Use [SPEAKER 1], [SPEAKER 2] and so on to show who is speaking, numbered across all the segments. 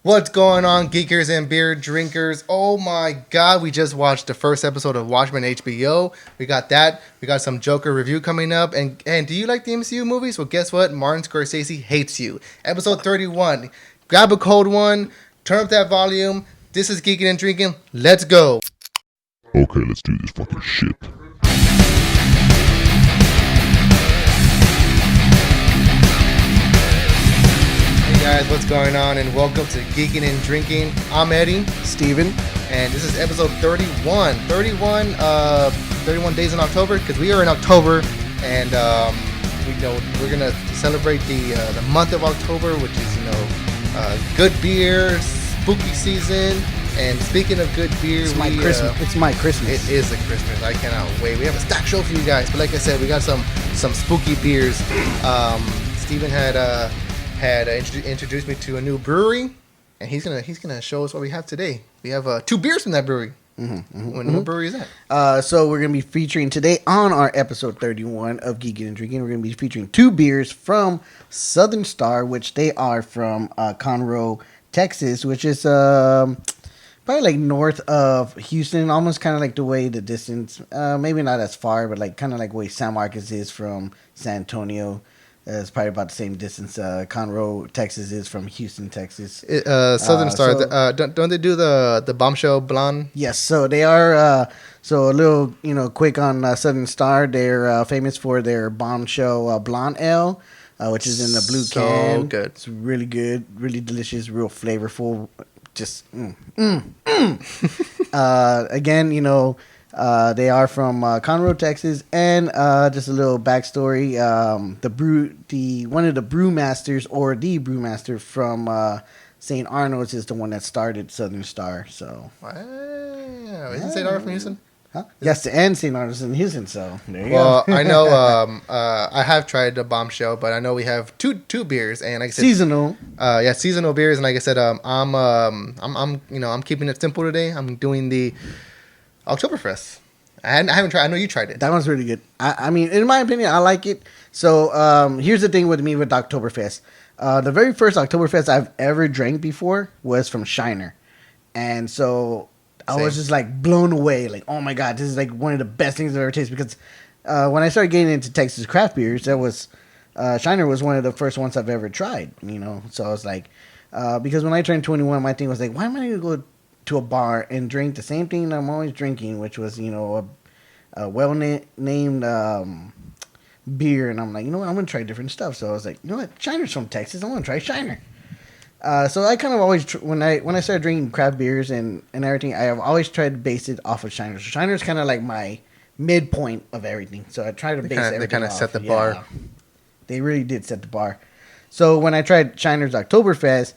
[SPEAKER 1] What's going on, geekers and beer drinkers? Oh my god, we just watched the first episode of Watchmen HBO. We got that. We got some Joker review coming up. And do you like the MCU movies? Well, guess what? Martin Scorsese hates you. Episode 31. Grab a cold one, turn up that volume. This is Geeking and Drinking. Let's go.
[SPEAKER 2] Okay, let's do this fucking shit.
[SPEAKER 1] Hey guys, what's going on? And welcome to Geeking and Drinking. I'm Eddie.
[SPEAKER 3] Steven.
[SPEAKER 1] And this is episode 31. 31 days in October, because we are in October, and we're gonna celebrate the month of October, which is good beer, spooky season. And speaking of good beer,
[SPEAKER 3] It's my Christmas. It's my Christmas.
[SPEAKER 1] It is a Christmas. I cannot wait. We have a stacked show for you guys. But like I said, we got some spooky beers. Steven had introduced me to a new brewery, and he's gonna show us what we have today. We have 2 beers from that brewery. What brewery is that?
[SPEAKER 3] So we're going to be featuring today on our episode 31 of Geeking and Drinking. We're going to be featuring 2 beers from Southern Star, which they are from Conroe, Texas, which is probably like north of Houston, almost kind of like the distance, maybe not as far, but like kind of like way San Marcos is from San Antonio. It's probably about the same distance Conroe, Texas is from Houston, Texas.
[SPEAKER 1] Southern Star. Don't they do the bombshell blonde?
[SPEAKER 3] Yes, so they are. So a little, quick on Southern Star. They're famous for their bombshell blonde ale, which is in the blue can.
[SPEAKER 1] So good.
[SPEAKER 3] It's really good, really delicious, real flavorful. Just again, they are from Conroe, Texas, and just a little backstory. One of the brewmasters, or the brewmaster from St. Arnold's, is the one that started Southern Star. So,
[SPEAKER 1] Wow. Isn't St. Arnold from Houston?
[SPEAKER 3] huh? Yes, and St. Arnold's in Houston. So there you
[SPEAKER 1] Well,
[SPEAKER 3] go.
[SPEAKER 1] I know. I have tried the bombshell, but I know we have two beers, and like I said,
[SPEAKER 3] Seasonal.
[SPEAKER 1] Seasonal beers, and like I said, I'm keeping it simple today. I'm doing the Oktoberfest. I haven't tried. I know you tried it.
[SPEAKER 3] That one's really good. I mean, in my opinion, I like it. So here's the thing with me with Oktoberfest. The very first Oktoberfest I've ever drank before was from Shiner. And so I was just like blown away. Like, oh my God, this is like one of the best things I've ever tasted. Because when I started getting into Texas craft beers, Shiner was one of the first ones I've ever tried, So I was like, because when I turned 21, my thing was like, why am I going to go to a bar and drink the same thing I'm always drinking, which was, a well-named beer. And I'm like, I'm going to try different stuff. So I was like, Shiner's from Texas. I'm going to try Shiner. So I kind of always, when I started drinking craft beers and everything, I have always tried to base it off of Shiner. So Shiner's kind of like my midpoint of everything. So I try to base everything off.
[SPEAKER 1] They kind of set the bar.
[SPEAKER 3] Yeah, they really did set the bar. So when I tried Shiner's Oktoberfest,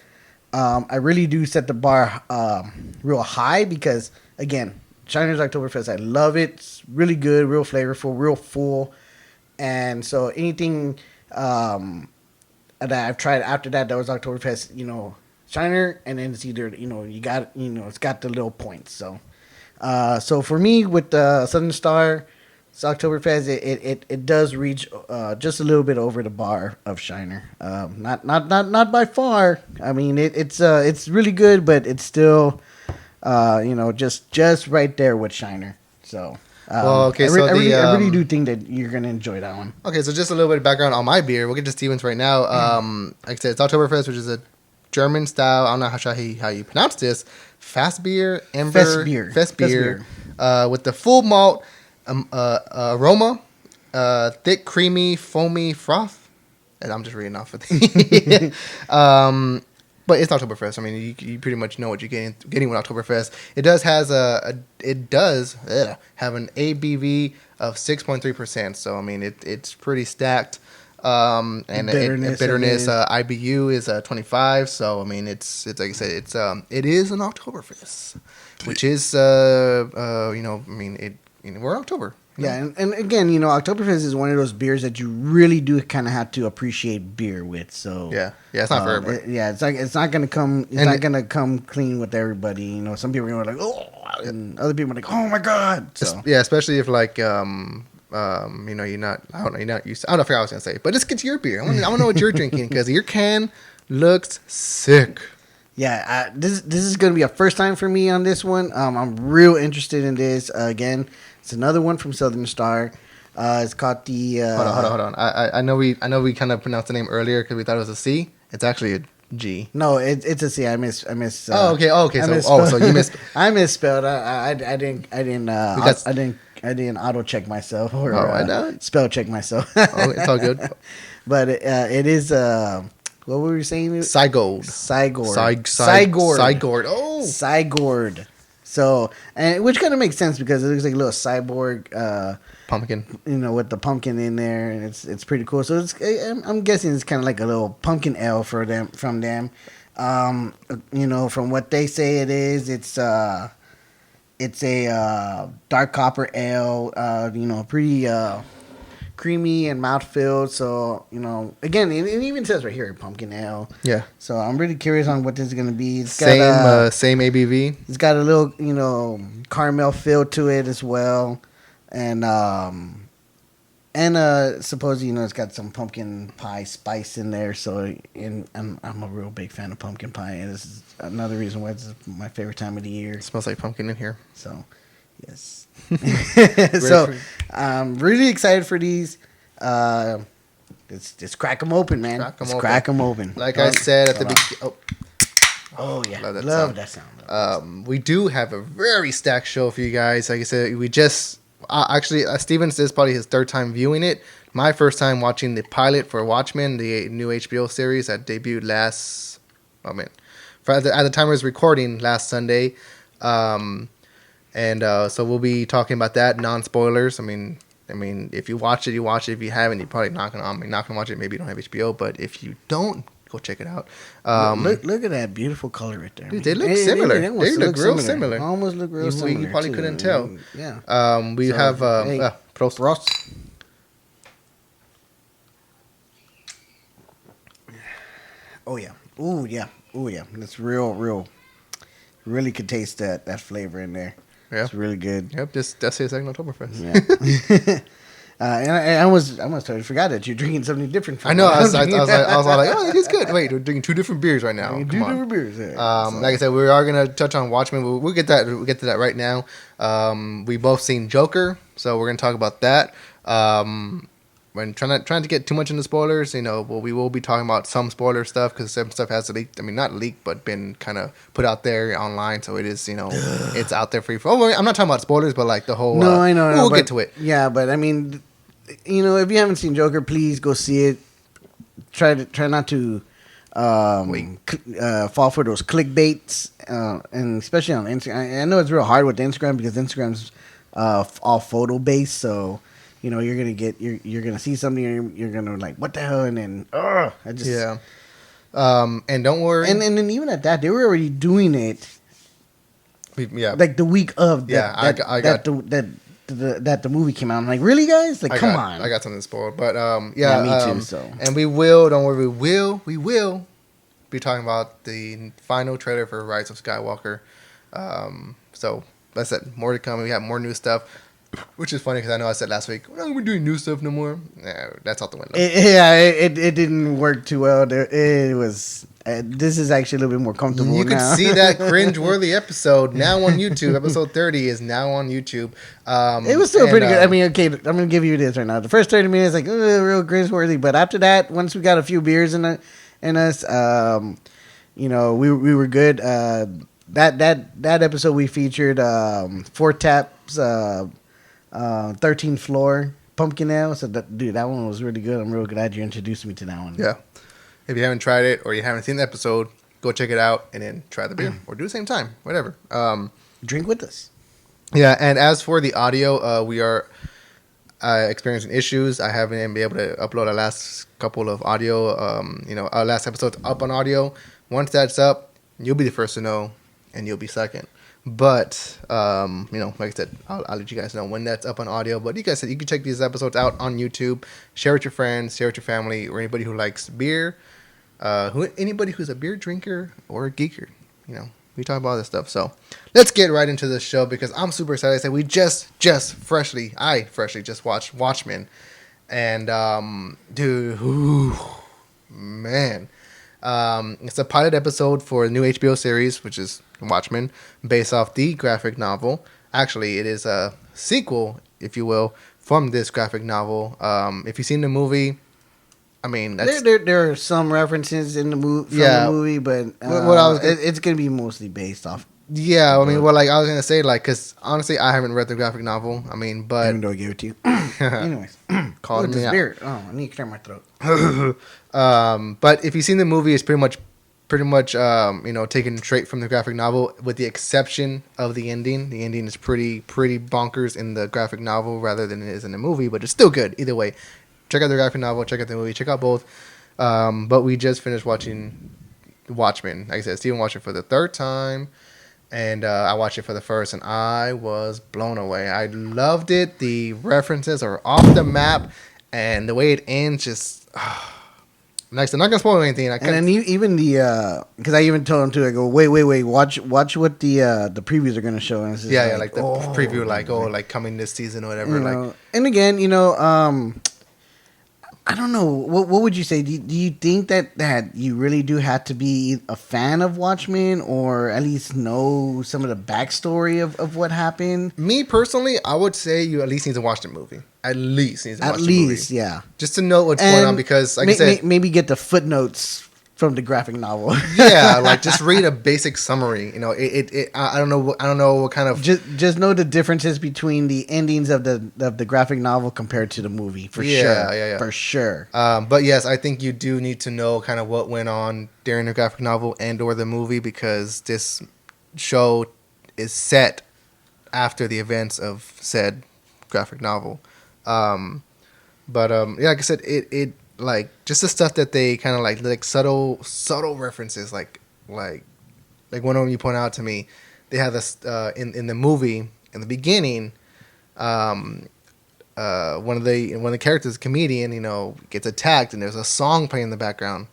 [SPEAKER 3] I really do set the bar real high because, again, Shiner's Oktoberfest, I love it. It's really good, real flavorful, real full. And so anything that I've tried after that was Oktoberfest, Shiner, and then it's either, it's got the little points. So so for me with the Southern Star, it's Oktoberfest, it does reach just a little bit over the bar of Shiner. Not by far. I mean, it's really good, but it's still just right there with Shiner. So I really do think that you're gonna enjoy that one.
[SPEAKER 1] Okay, so just a little bit of background on my beer. We'll get to Stevens right now. Like I said, it's Oktoberfest, which is a German style. I don't know how you pronounce this. Fast beer, amber, fest beer. With the full malt aroma, thick, creamy, foamy froth. And I'm just reading off of it. But it's Oktoberfest. I mean, you pretty much know what you're getting with Oktoberfest. It does have an ABV of 6.3%. So I mean, it's pretty stacked. And bitterness IBU is 25. So I mean, it's like I said, it is an Oktoberfest, which is we're in October.
[SPEAKER 3] Yeah, and again, Oktoberfest is one of those beers that you really do kind of have to appreciate beer with. So
[SPEAKER 1] yeah, it's not for everybody.
[SPEAKER 3] It's not gonna come clean with everybody. Some people are gonna be like, oh, and other people are like, oh my God. So
[SPEAKER 1] yeah, especially if like you're not. I don't know. You're not used. I don't know if I was gonna say, but let's get to your beer. I want to know what you're drinking because your can looks sick.
[SPEAKER 3] Yeah, this is going to be a first time for me on this one. I'm real interested in this. Again, it's another one from Southern Star. It's called the.
[SPEAKER 1] Hold on. I know we kind of pronounced the name earlier because we thought it was a C. It's actually a G.
[SPEAKER 3] No, it's a C. I miss.
[SPEAKER 1] Oh, okay. So you missed.
[SPEAKER 3] I misspelled. I didn't auto check myself or
[SPEAKER 1] I know.
[SPEAKER 3] spell check myself.
[SPEAKER 1] Oh, it's all good.
[SPEAKER 3] But it is. What were we saying?
[SPEAKER 1] Cygourd.
[SPEAKER 3] Cygourd.
[SPEAKER 1] Oh,
[SPEAKER 3] Cygourd. So, and which kind of makes sense because it looks like a little cyborg
[SPEAKER 1] pumpkin.
[SPEAKER 3] You know, with the pumpkin in there, and it's pretty cool. So I'm guessing it's kind of like a little pumpkin ale from them. You know, from what they say it is, it's a dark copper ale. You know, pretty creamy and mouthfeel. So, you know, again, it even says right here, pumpkin ale.
[SPEAKER 1] Yeah.
[SPEAKER 3] So I'm really curious on what this is going to be. It's
[SPEAKER 1] got same ABV.
[SPEAKER 3] It's got a little, you know, caramel feel to it as well. And supposedly, you know, it's got some pumpkin pie spice in there. So, I'm a real big fan of pumpkin pie. And this is another reason why it's my favorite time of the year.
[SPEAKER 1] It smells like pumpkin in here.
[SPEAKER 3] So, yes. So I'm really excited for these. Just crack them open, man. Crack them open.
[SPEAKER 1] Like I said at the beginning.
[SPEAKER 3] Oh yeah, love that sound.
[SPEAKER 1] We do have a very stacked show for you guys. Like I said, we just actually Steven's is probably his third time viewing it. My first time watching the pilot for Watchmen, the new HBO series that debuted at the time I was recording last Sunday. So we'll be talking about that, non-spoilers. I mean, if you watch it, you watch it. If you haven't, you're probably not gonna watch it. Maybe you don't have HBO, but if you don't, go check it out.
[SPEAKER 3] Look at that beautiful color right there.
[SPEAKER 1] Dude, they look similar. They look real similar.
[SPEAKER 3] Almost look real similar.
[SPEAKER 1] You probably couldn't tell.
[SPEAKER 3] Yeah.
[SPEAKER 1] We have Prost.
[SPEAKER 3] Oh yeah. Ooh yeah. That's real. Really could taste that flavor in there. Yeah. It's really good.
[SPEAKER 1] Yep, that's his second Oktoberfest.
[SPEAKER 3] Yeah. And I almost totally forgot that you're drinking something different.
[SPEAKER 1] I know. I was like, oh, it is good. Wait, we're drinking two different beers right now.
[SPEAKER 3] Two different beers. Yeah.
[SPEAKER 1] Like I said, we are gonna touch on Watchmen. We'll get to that right now. We both seen Joker, so we're gonna talk about that. When trying to get too much into spoilers, you know, we will be talking about some spoiler stuff because some stuff has leaked. I mean, not leaked, but been kind of put out there online. So it is, you know, it's out there for you. I'm not talking about spoilers, but like the whole.
[SPEAKER 3] No, I know.
[SPEAKER 1] We'll get to it.
[SPEAKER 3] Yeah, but I mean, you know, if you haven't seen Joker, please go see it. Try not to fall for those clickbaits, and especially on Instagram. I know it's real hard with Instagram because Instagram's all photo based, so. You know, you're gonna see something, and you're gonna like, what the hell, and then,
[SPEAKER 1] yeah. And don't worry.
[SPEAKER 3] And then even at that, they were already doing it.
[SPEAKER 1] Yeah.
[SPEAKER 3] Like the week of
[SPEAKER 1] that
[SPEAKER 3] the movie came out. I'm like, really, guys? Like, come on.
[SPEAKER 1] I got something spoiled, but yeah,
[SPEAKER 3] me too. So,
[SPEAKER 1] and we will. Don't worry. We will be talking about the final trailer for Rise of Skywalker. So, like I said, more to come. We have more new stuff. Which is funny because I know I said last week, we're doing new stuff no more. Nah, that's out the window.
[SPEAKER 3] It didn't work too well. It was. This is actually a little bit more comfortable.
[SPEAKER 1] You can see that cringe-worthy episode now on YouTube. Episode 30 is now on YouTube.
[SPEAKER 3] It was still pretty good. I mean, okay, I'm gonna give you this right now. The first 30 minutes, like real cringe-worthy, but after that, once we got a few beers in us, you know, we were good. That episode we featured 4 Taps. 13th Floor Pumpkin Ale. So that one was really good. I'm real glad you introduced me to that one.
[SPEAKER 1] Yeah. If you haven't tried it or you haven't seen the episode, go check it out and then try the beer or do the same time, whatever.
[SPEAKER 3] Drink with us.
[SPEAKER 1] Yeah, and as for the audio, we are experiencing issues. I haven't been able to upload our last couple of audio, our last episode's up on audio. Once that's up, you'll be the first to know and you'll be second. But, like I said, I'll let you guys know when that's up on audio. But you guys said you can check these episodes out on YouTube. Share with your friends, share with your family, or anybody who likes beer. Anybody who's a beer drinker or a geeker. You know, we talk about all this stuff. So let's get right into the show because I'm super excited. I said we I freshly just watched Watchmen. And, dude, man. It's a pilot episode for a new HBO series, which is Watchmen, based off the graphic novel. Actually, it is a sequel, if you will, from this graphic novel. If you've seen the movie, I mean,
[SPEAKER 3] there are some references in the movie, but it's going to be mostly based off.
[SPEAKER 1] Yeah, I mean, well, like I was gonna say, like, because honestly, I haven't read the graphic novel. I mean, but
[SPEAKER 3] even though I gave it to you, anyways,
[SPEAKER 1] called me out.
[SPEAKER 3] Beard. Oh, I need to clear my throat.
[SPEAKER 1] But if you've seen the movie, it's pretty much, taken straight from the graphic novel, with the exception of the ending. The ending is pretty bonkers in the graphic novel rather than it is in the movie, but it's still good either way. Check out the graphic novel, check out the movie, check out both. But we just finished watching Watchmen. Like I said, Steven watched it for the third time. And I watched it for the first, and I was blown away. I loved it. The references are off the map, and the way it ends just... Next, I'm not going to spoil anything.
[SPEAKER 3] And then even the... Because I even told him, too, I go, wait, watch what the previews are going to show. And
[SPEAKER 1] like the preview, like coming this season or whatever.
[SPEAKER 3] And again, I don't know. What would you say? Do you think that you really do have to be a fan of Watchmen or at least know some of the backstory of what happened?
[SPEAKER 1] Me personally, I would say you at least need to watch the movie. At least need to watch the movie.
[SPEAKER 3] Yeah.
[SPEAKER 1] Just to know what's going on because, like I said...
[SPEAKER 3] Maybe get the footnotes from the graphic novel.
[SPEAKER 1] Yeah, like just read a basic summary. I don't know what kind of...
[SPEAKER 3] Just know the differences between the endings of the graphic novel compared to the movie, for sure.
[SPEAKER 1] Yeah.
[SPEAKER 3] For sure.
[SPEAKER 1] But yes, I think you do need to know kind of what went on during the graphic novel and or the movie because this show is set after the events of said graphic novel. Like I said, it like just the stuff that they kind of like subtle references, like one of them you point out to me. They have this in the movie in the beginning. One of the characters, a comedian, gets attacked, and there's a song playing in the background,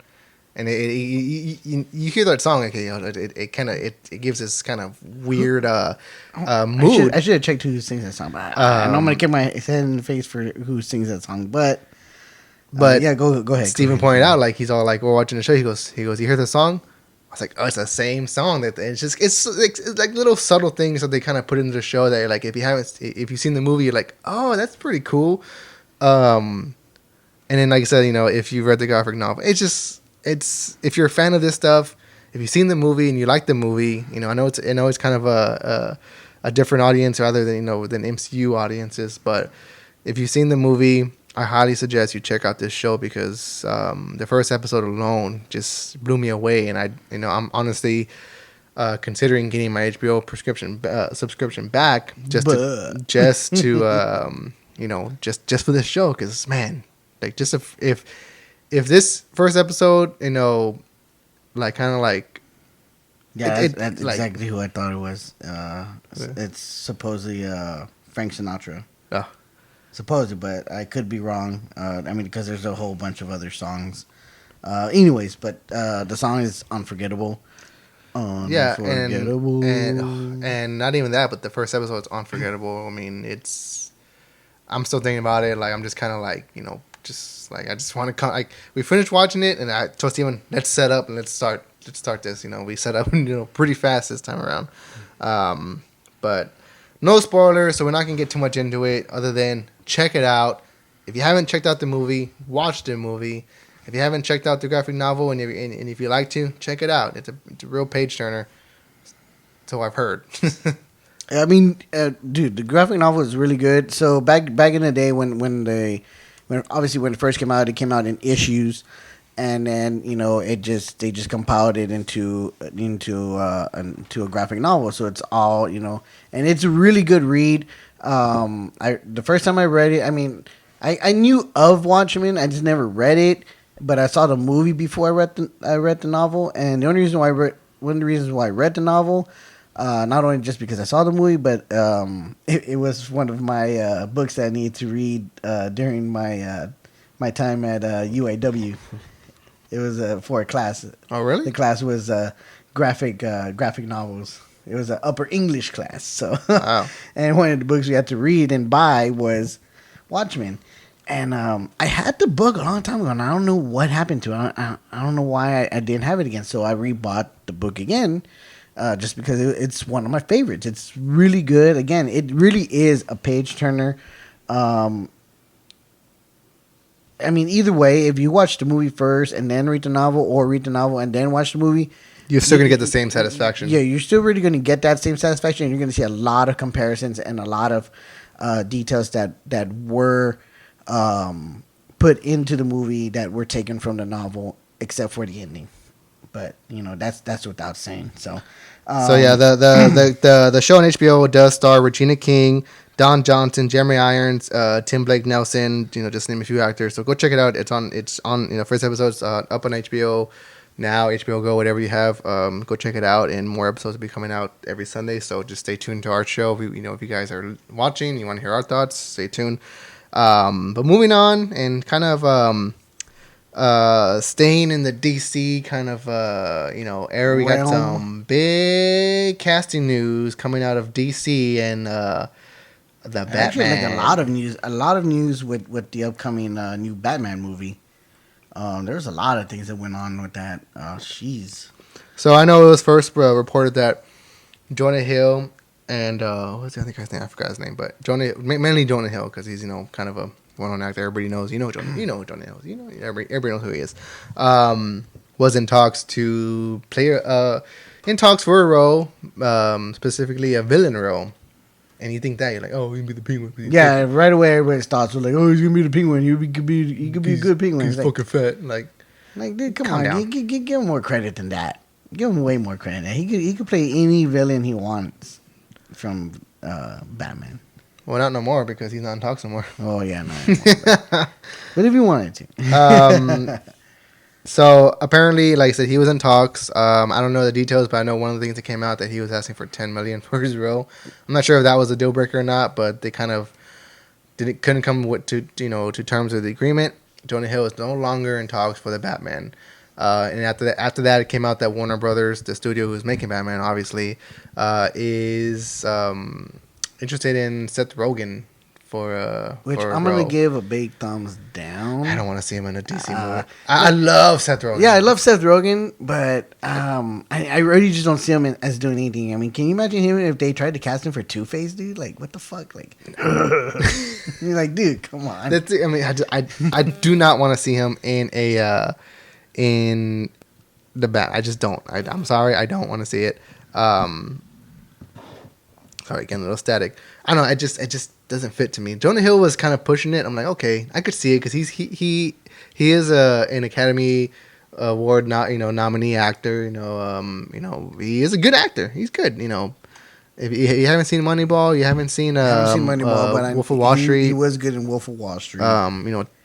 [SPEAKER 1] and you hear that song, okay, it gives this kind of weird mood.
[SPEAKER 3] I should have checked who sings that song, but I'm gonna get my head in the face for who sings that song, but yeah, go ahead.
[SPEAKER 1] Steven pointed out, like, he's all like, we're watching the show. He goes, you hear the song? I was like, oh, it's the same song. It's like little subtle things that they kind of put into the show that, like, if you've seen the movie, you're like, oh, that's pretty cool. And then, like I said, if you've read the graphic novel, it's if you're a fan of this stuff, if you've seen the movie and you like the movie, I know it's kind of a different audience rather than than MCU audiences, but if you've seen the movie, I highly suggest you check out this show because the first episode alone just blew me away, and I'm honestly considering getting my HBO subscription back just to just for this show because, man, like, just if this first episode, like, kind of like,
[SPEAKER 3] yeah, that's exactly who I thought it was. It's supposedly Frank Sinatra.
[SPEAKER 1] Oh.
[SPEAKER 3] Supposedly, but I could be wrong. Because there's a whole bunch of other songs. Anyways, but the song is unforgettable.
[SPEAKER 1] Yeah, and not even that, but the first episode is unforgettable. I mean, I'm still thinking about it. Like, I'm just kind of like, just like, I just want to come. Like, we finished watching it, and I told Steven, let's set up and let's start this. We set up, pretty fast this time around. But no spoilers, so we're not gonna get too much into it. Other than check it out. If you haven't checked out the movie, watch the movie. If you haven't checked out the graphic novel, and if you like to, check it out. It's a real page turner. So I've heard.
[SPEAKER 3] I mean, dude, the graphic novel is really good. So back in the day when it first came out, it came out in issues, and then they just compiled it into a graphic novel. So it's all and it's a really good read. The first time I read it, I knew of Watchmen, I just never read it, but I saw the movie before I read the novel, and one of the reasons why I read the novel. Not only just because I saw the movie, but it was one of my books that I needed to read during my time at UAW. It was for a class.
[SPEAKER 1] Oh, really?
[SPEAKER 3] The class was graphic novels. It was an upper English class. So,
[SPEAKER 1] wow.
[SPEAKER 3] And one of the books we had to read and buy was Watchmen. And I had the book a long time ago, and I don't know what happened to it. I don't know why I didn't have it again. So I rebought the book again, just because it's one of my favorites. It's really good. Again, it really is a page turner. I mean, either way, if you watch the movie first and then read the novel, or read the novel and then watch the movie,
[SPEAKER 1] you're still gonna get the same satisfaction.
[SPEAKER 3] Yeah, you're still really gonna get that same satisfaction. And you're gonna see a lot of comparisons and a lot of details that were put into the movie that were taken from the novel, except for the ending. But that's without saying. So
[SPEAKER 1] yeah, the show on HBO does star Regina King, Don Johnson, Jeremy Irons, Tim Blake Nelson. Just name a few actors. So go check it out. It's on. First episode's up on HBO now. HBO Go, whatever you have. Go check it out. And more episodes will be coming out every Sunday. So just stay tuned to our show. If you guys are watching, you want to hear our thoughts, stay tuned. But moving on and kind of staying in the DC kind of area, we got some big casting news coming out of DC and the Batman.
[SPEAKER 3] Actually, like a lot of news with the upcoming new Batman movie. There's a lot of things that went on with that.
[SPEAKER 1] So I know it was first reported that Jonah Hill and what's the other guy's name? I forgot his name, but mainly Jonah Hill, because he's kind of a well-known actor. Everybody knows. Jonah Hill. Everybody knows who he is. Was in talks to play in talks for a role, specifically a villain role. And you think that you're like, oh, he can be the Penguin.
[SPEAKER 3] Yeah, right away everybody's thoughts were like, oh, he's gonna be the Penguin. He could be a good Penguin.
[SPEAKER 1] He's fucking fat. Like,
[SPEAKER 3] dude, come on, give him more credit than that. Give him way more credit. He could play any villain he wants from Batman.
[SPEAKER 1] Well, not no more, because he's not in talks no more.
[SPEAKER 3] Oh yeah, no. But if he wanted to.
[SPEAKER 1] So apparently, like I said, he was in talks. I don't know the details, but I know one of the things that came out that he was asking for $10 million for his role. I'm not sure if that was a deal breaker or not, but they kind of couldn't come to terms with the agreement. Jonah Hill is no longer in talks for the Batman. And after that, it came out that Warner Brothers, the studio who's making Batman, obviously, is interested in Seth Rogen
[SPEAKER 3] which I'm gonna give a big thumbs down.
[SPEAKER 1] I don't want to see him in a DC movie. I love Seth Rogen.
[SPEAKER 3] Yeah, I love Seth Rogen, but I really just don't see him as doing anything. I mean, can you imagine him if they tried to cast him for Two-Face, dude? Like, what the fuck? Like, you're like, dude, come on.
[SPEAKER 1] That's it. I mean, I do not want to see him in in the Bat. I just don't. I'm sorry, I don't want to see it. Sorry, getting a little static. I don't know. It just doesn't fit to me. Jonah Hill was kind of pushing it. I'm like, okay, I could see it, because he is an Academy Award nominee actor. He is a good actor. He's good. If you haven't seen Moneyball, you haven't seen Moneyball, but Wolf of Wall Street.
[SPEAKER 3] He was good in Wolf of Wall Street.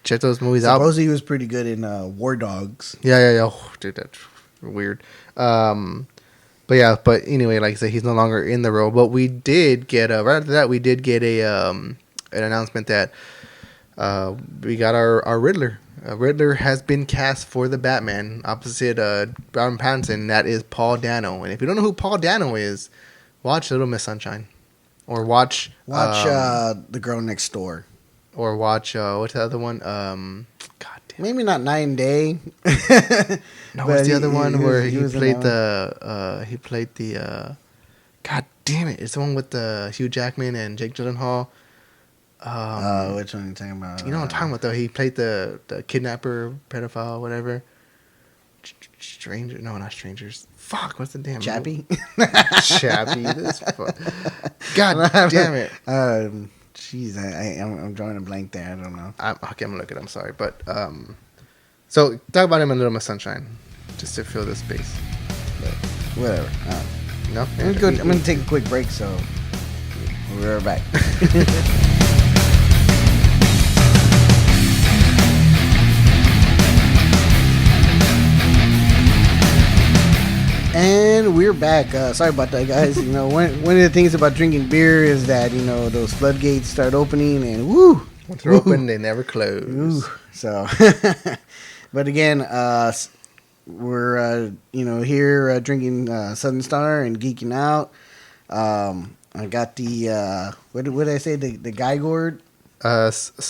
[SPEAKER 1] Check those movies out.
[SPEAKER 3] Supposedly he was pretty good in War Dogs.
[SPEAKER 1] Yeah. Oh, dude, that's weird. But anyway, like I said, he's no longer in the role. But we did get right after that, we did get an announcement that we got our Riddler. Riddler has been cast for the Batman opposite Robert Pattinson. That is Paul Dano. And if you don't know who Paul Dano is, watch Little Miss Sunshine, or watch
[SPEAKER 3] The Girl Next Door,
[SPEAKER 1] or watch what's the other one? God damn.
[SPEAKER 3] Maybe not 9 Day.
[SPEAKER 1] No, what's the other one where he played the God damn it! It's the one with the Hugh Jackman and Jake Gyllenhaal.
[SPEAKER 3] Which one are you talking about?
[SPEAKER 1] You know what I'm talking about, though. He played the kidnapper, pedophile, whatever. Stranger? No, not strangers. Fuck, what's the damn
[SPEAKER 3] Chappie?
[SPEAKER 1] Chappie. This fuck. God damn it.
[SPEAKER 3] Jeez, I'm drawing a blank there. I don't know.
[SPEAKER 1] Okay, I'm gonna look at it. I'm sorry, but so talk about him in Little Miss Sunshine, just to fill this space.
[SPEAKER 3] But whatever.
[SPEAKER 1] No,
[SPEAKER 3] I'm gonna take a quick break, so we're back. And we're back. Sorry about that, guys. One of the things about drinking beer is that those floodgates start opening, and woo.
[SPEAKER 1] Once they're open, they never close.
[SPEAKER 3] Ooh. So, but again, we're here drinking Southern Star and geeking out. I got the what did I say? The Cygourd. Cygourd.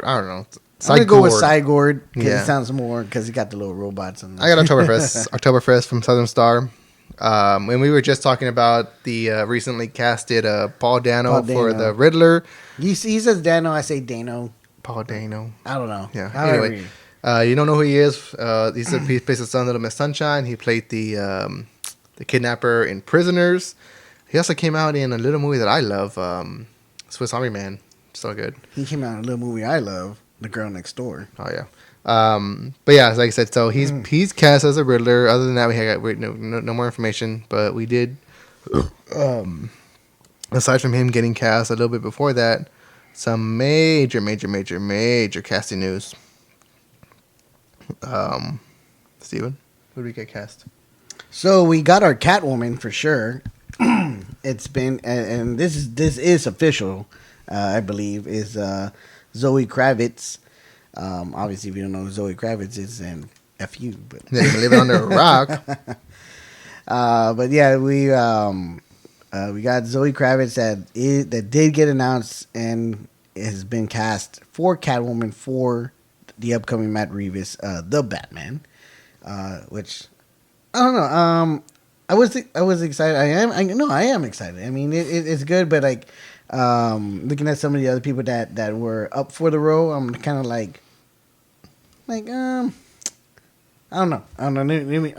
[SPEAKER 1] I don't know.
[SPEAKER 3] I'm gonna go with Cygourd because it sounds more because he got the little robots.
[SPEAKER 1] I got Oktoberfest from Southern Star. When we were just talking about the recently casted Paul Dano for the Riddler.
[SPEAKER 3] He says Dano, I say Dano.
[SPEAKER 1] Paul Dano.
[SPEAKER 3] I don't know.
[SPEAKER 1] Yeah. Anyway, you don't know who he is. He plays the son, Little Miss Sunshine. He played the kidnapper in Prisoners. He also came out in a little movie that I love, Swiss Army Man. So good.
[SPEAKER 3] He came out in a little movie I love, The Girl Next Door.
[SPEAKER 1] Oh yeah. But yeah, like I said, so he's cast as a Riddler. Other than that, we had no more information. But we did, aside from him getting cast a little bit before that, some major casting news. Steven, who did we get cast?
[SPEAKER 3] So we got our Catwoman for sure. It's been and this is official. I believe is Zoe Kravitz. Obviously, if you don't know who Zoe Kravitz is, then F you. But
[SPEAKER 1] yeah, you live under a rock.
[SPEAKER 3] But yeah, we got Zoe Kravitz that did get announced and has been cast for Catwoman for the upcoming Matt Reeves The Batman, which I don't know. I was excited. I am excited. I mean, it's good, but like looking at some of the other people that were up for the role, I'm kind of like I don't know. I really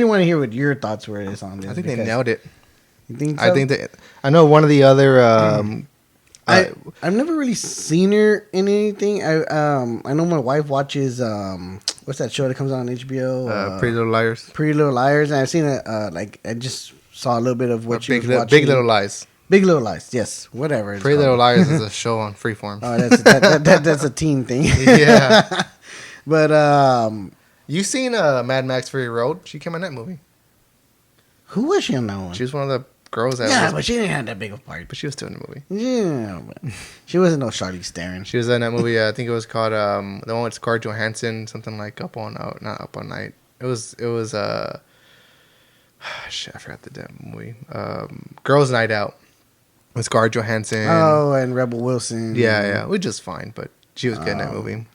[SPEAKER 3] want to hear what your thoughts were on this.
[SPEAKER 1] I think they nailed it.
[SPEAKER 3] You think so?
[SPEAKER 1] I know one of the other.
[SPEAKER 3] I've never really seen her in anything. I know my wife watches what's that show that comes on HBO?
[SPEAKER 1] Pretty Little Liars.
[SPEAKER 3] Pretty Little Liars, and I've seen it. I just saw a little bit of what she was watching.
[SPEAKER 1] Big Little Lies.
[SPEAKER 3] Big Little Lies, yes, whatever.
[SPEAKER 1] Pretty Little Liars is a show on Freeform.
[SPEAKER 3] Oh, that's a teen thing.
[SPEAKER 1] Yeah,
[SPEAKER 3] but
[SPEAKER 1] you seen Mad Max Fury Road? She came in that movie.
[SPEAKER 3] Who was she on that one?
[SPEAKER 1] She was one of the girls.
[SPEAKER 3] But she didn't have that big of a part.
[SPEAKER 1] But she was still in the movie.
[SPEAKER 3] Yeah, but she wasn't no Charlize Theron.
[SPEAKER 1] She was in that movie. I think it was called the one with Scarlett Johansson, something like Up All Night. It was shit, I forgot the damn movie. Girls' Night Out with Scarlett Johansson.
[SPEAKER 3] Oh, and Rebel Wilson.
[SPEAKER 1] Yeah, which is fine, but she was good in that movie.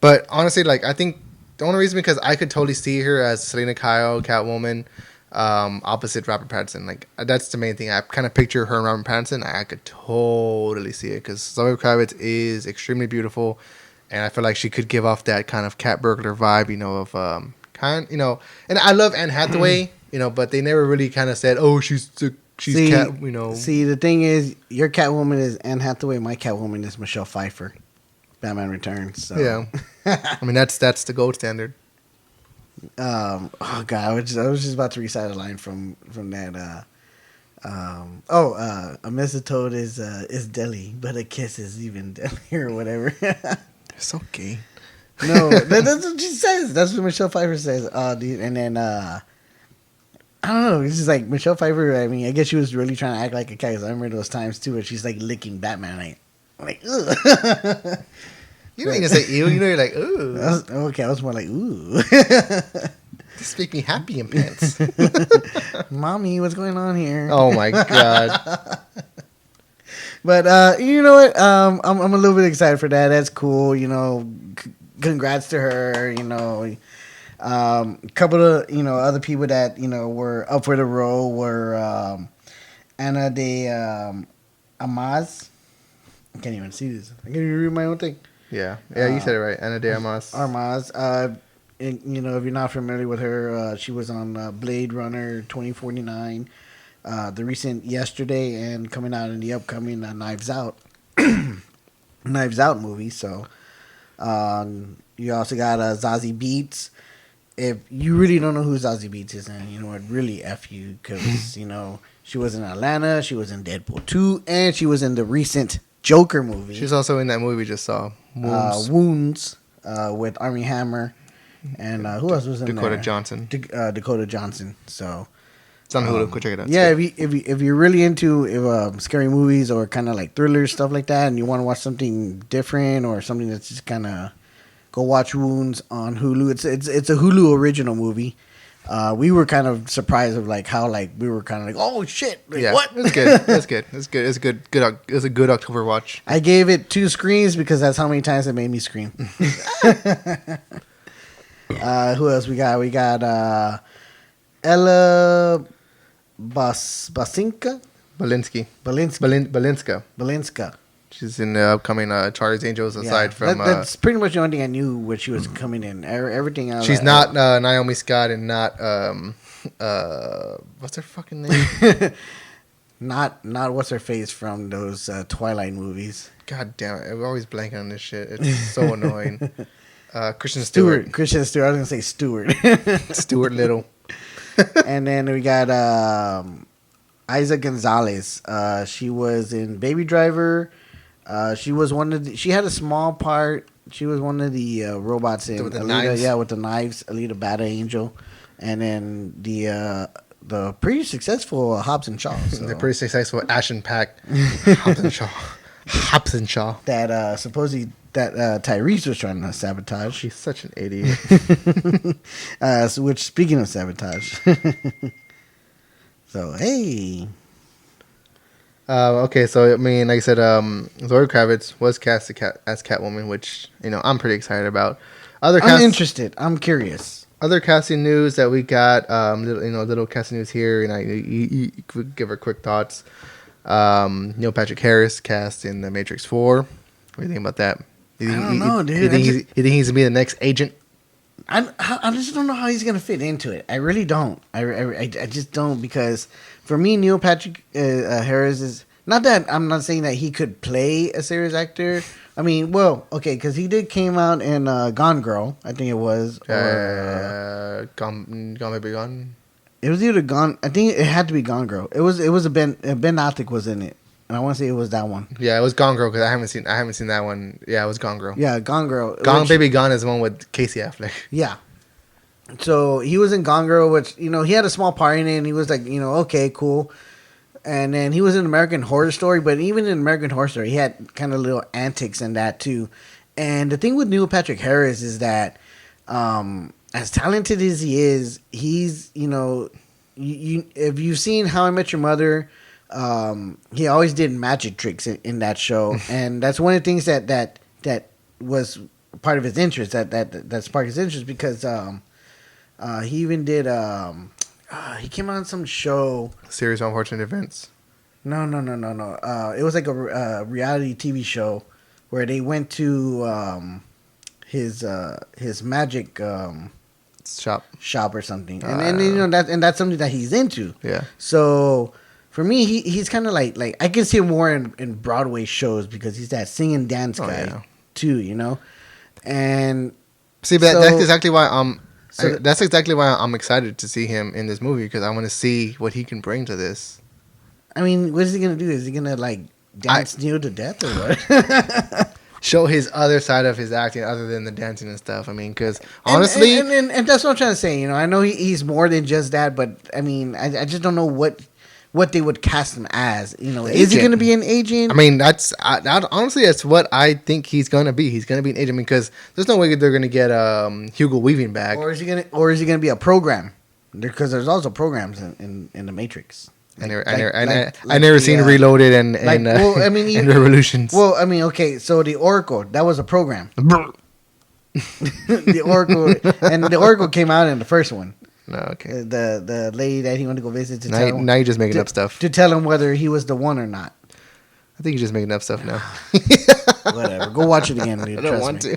[SPEAKER 1] But honestly, like I think the only reason because I could totally see her as Selena Kyle, Catwoman. Opposite Robert Pattinson. Like that's the main thing. I kind of picture her and Robert Pattinson. I could totally see it because Zoe Kravitz is extremely beautiful, and I feel like she could give off that kind of cat burglar vibe, And I love Anne Hathaway, but they never really kind of said, "Oh, she's cat."
[SPEAKER 3] See, the thing is, your Catwoman is Anne Hathaway. My Catwoman is Michelle Pfeiffer. Batman Returns. So.
[SPEAKER 1] Yeah, I mean that's the gold standard.
[SPEAKER 3] Oh god, I was just about to recite a line from that. A mistletoe is deadly, but a kiss is even deadlier or whatever.
[SPEAKER 1] They're so gay.
[SPEAKER 3] No, that's what she says. That's what Michelle Pfeiffer says. And then I don't know. It's just like Michelle Pfeiffer. I mean, I guess she was really trying to act like a cat. 'Cause I remember those times too where she's like licking Batman. Like ugh.
[SPEAKER 1] You don't even say ew. You're like, ooh.
[SPEAKER 3] I was more like, ooh.
[SPEAKER 1] This make me happy in pants.
[SPEAKER 3] Mommy, what's going on here?
[SPEAKER 1] Oh, my God.
[SPEAKER 3] But you know what? I'm a little bit excited for that. That's cool. Congrats to her. A couple of, other people that, were up for the role were Ana de Armas. I can't even see this. I can't even read my own thing.
[SPEAKER 1] Yeah, you said it right. Ana de Armas.
[SPEAKER 3] Armas. If you're not familiar with her, she was on Blade Runner 2049, the recent Yesterday, and coming out in the upcoming Knives Out movie. So you also got Zazie Beetz. If you really don't know who Zazie Beetz is, then you know what, really F you, because she was in Atlanta, she was in Deadpool 2, and she was in the recent Joker movie.
[SPEAKER 1] She's also in that movie we just saw,
[SPEAKER 3] Wounds, with Armie Hammer, and who else was in
[SPEAKER 1] Dakota
[SPEAKER 3] there?
[SPEAKER 1] Johnson.
[SPEAKER 3] Dakota Johnson. So
[SPEAKER 1] it's on Hulu. Go check it out.
[SPEAKER 3] Yeah, if you're really into scary movies or kind of like thrillers, stuff like that, and you want to watch something different or something that's just kind of, go watch Wounds on Hulu. It's a Hulu original movie. we were kind of surprised of like how like we were kind of like, oh shit, like,
[SPEAKER 1] Yeah,
[SPEAKER 3] what?
[SPEAKER 1] It's good. It's good. It's good. It's good. It's a good October watch.
[SPEAKER 3] I gave it 2 screens because that's how many times it made me scream. Who else we got? We got Ella Basinska. Balinska.
[SPEAKER 1] She's in the upcoming Charlie's Angels. Aside from
[SPEAKER 3] that's pretty much the only thing I knew what she was coming in. Everything else.
[SPEAKER 1] She's not Naomi Scott and not what's her fucking name?
[SPEAKER 3] not what's her face from those Twilight movies.
[SPEAKER 1] God damn it! I'm always blanking on this shit. It's so annoying. Kristen Stewart.
[SPEAKER 3] I was gonna say Stewart.
[SPEAKER 1] Stuart Little.
[SPEAKER 3] And then we got Isa Gonzalez. She was in Baby Driver. She was she had a small part. She was one of the robots in
[SPEAKER 1] with the
[SPEAKER 3] Alita,
[SPEAKER 1] knives.
[SPEAKER 3] Yeah, with the knives. Alita Battle Angel, and then the pretty successful Hobbs and Shaw. So.
[SPEAKER 1] The pretty successful action packed Hobbs and Shaw.
[SPEAKER 3] That supposedly that Tyrese was trying to sabotage.
[SPEAKER 1] She's such an idiot.
[SPEAKER 3] Which speaking of sabotage, so hey.
[SPEAKER 1] Okay, so I mean, like I said, Zoe Kravitz was cast as Catwoman, which I'm pretty excited about.
[SPEAKER 3] I'm interested. I'm curious.
[SPEAKER 1] Other casting news that we got, little casting news here, and you could give her quick thoughts. Neil Patrick Harris cast in The Matrix 4. What do you think about that?
[SPEAKER 3] I don't know, dude.
[SPEAKER 1] You think he's gonna be the next agent?
[SPEAKER 3] I just don't know how he's gonna fit into it. I really don't. I just don't, because for me, Neil Patrick Harris is not that I'm not saying that he could play a serious actor. I mean, well, okay, because he came out in Gone Girl, I think it was.
[SPEAKER 1] Gone Baby Gone.
[SPEAKER 3] It was either Gone. I think it had to be Gone Girl. It was a Ben Affleck was in it, and I want to say it was that one.
[SPEAKER 1] Yeah, it was Gone Girl because I haven't seen that one. Yeah, it was Gone Girl.
[SPEAKER 3] Yeah, Gone Girl.
[SPEAKER 1] Baby Gone is the one with Casey Affleck.
[SPEAKER 3] Yeah. So he was in Gone Girl, which he had a small part in it, and he was like, okay, cool. And then he was in American Horror Story, but even in American Horror Story, he had kind of little antics in that too. And the thing with Neil Patrick Harris is that, as talented as he is, he's if you've seen How I Met Your Mother, he always did magic tricks in that show, and that's one of the things that was part of his interest. That sparked his interest because he even did. He came on some show.
[SPEAKER 1] Series of Unfortunate Events.
[SPEAKER 3] No. It was like a reality TV show where they went to his magic shop or something, and that's something that he's into.
[SPEAKER 1] Yeah.
[SPEAKER 3] So for me, he's kind of like I can see him more in Broadway shows because he's that sing and dance guy too, And
[SPEAKER 1] see, but that's exactly why that's exactly why I'm excited to see him in this movie, because I want to see what he can bring to this.
[SPEAKER 3] I mean, what is he gonna do? Is he gonna like dance Neil to death or what?
[SPEAKER 1] Show his other side of his acting other than the dancing and stuff. I mean, because honestly,
[SPEAKER 3] and that's what I'm trying to say. I know he's more than just that, but I mean, I just don't know what they would cast him as. Is he going to be an agent?
[SPEAKER 1] I mean, honestly, that's what I think he's going to be. He's going to be an agent because there's no way they're going to get Hugo Weaving back.
[SPEAKER 3] Or is he going to be a program? Because there's also programs in the Matrix.
[SPEAKER 1] I never seen Reloaded and Revolutions.
[SPEAKER 3] Well, I mean, okay, so the Oracle, that was a program. The Oracle came out in the first one.
[SPEAKER 1] No, okay.
[SPEAKER 3] The lady that he wanted to go visit to
[SPEAKER 1] now,
[SPEAKER 3] tell him.
[SPEAKER 1] Now you're just making up stuff.
[SPEAKER 3] To tell him whether he was the one or not.
[SPEAKER 1] I think you're just making up stuff now.
[SPEAKER 3] Whatever. Go watch it again, dude.
[SPEAKER 1] I don't want to.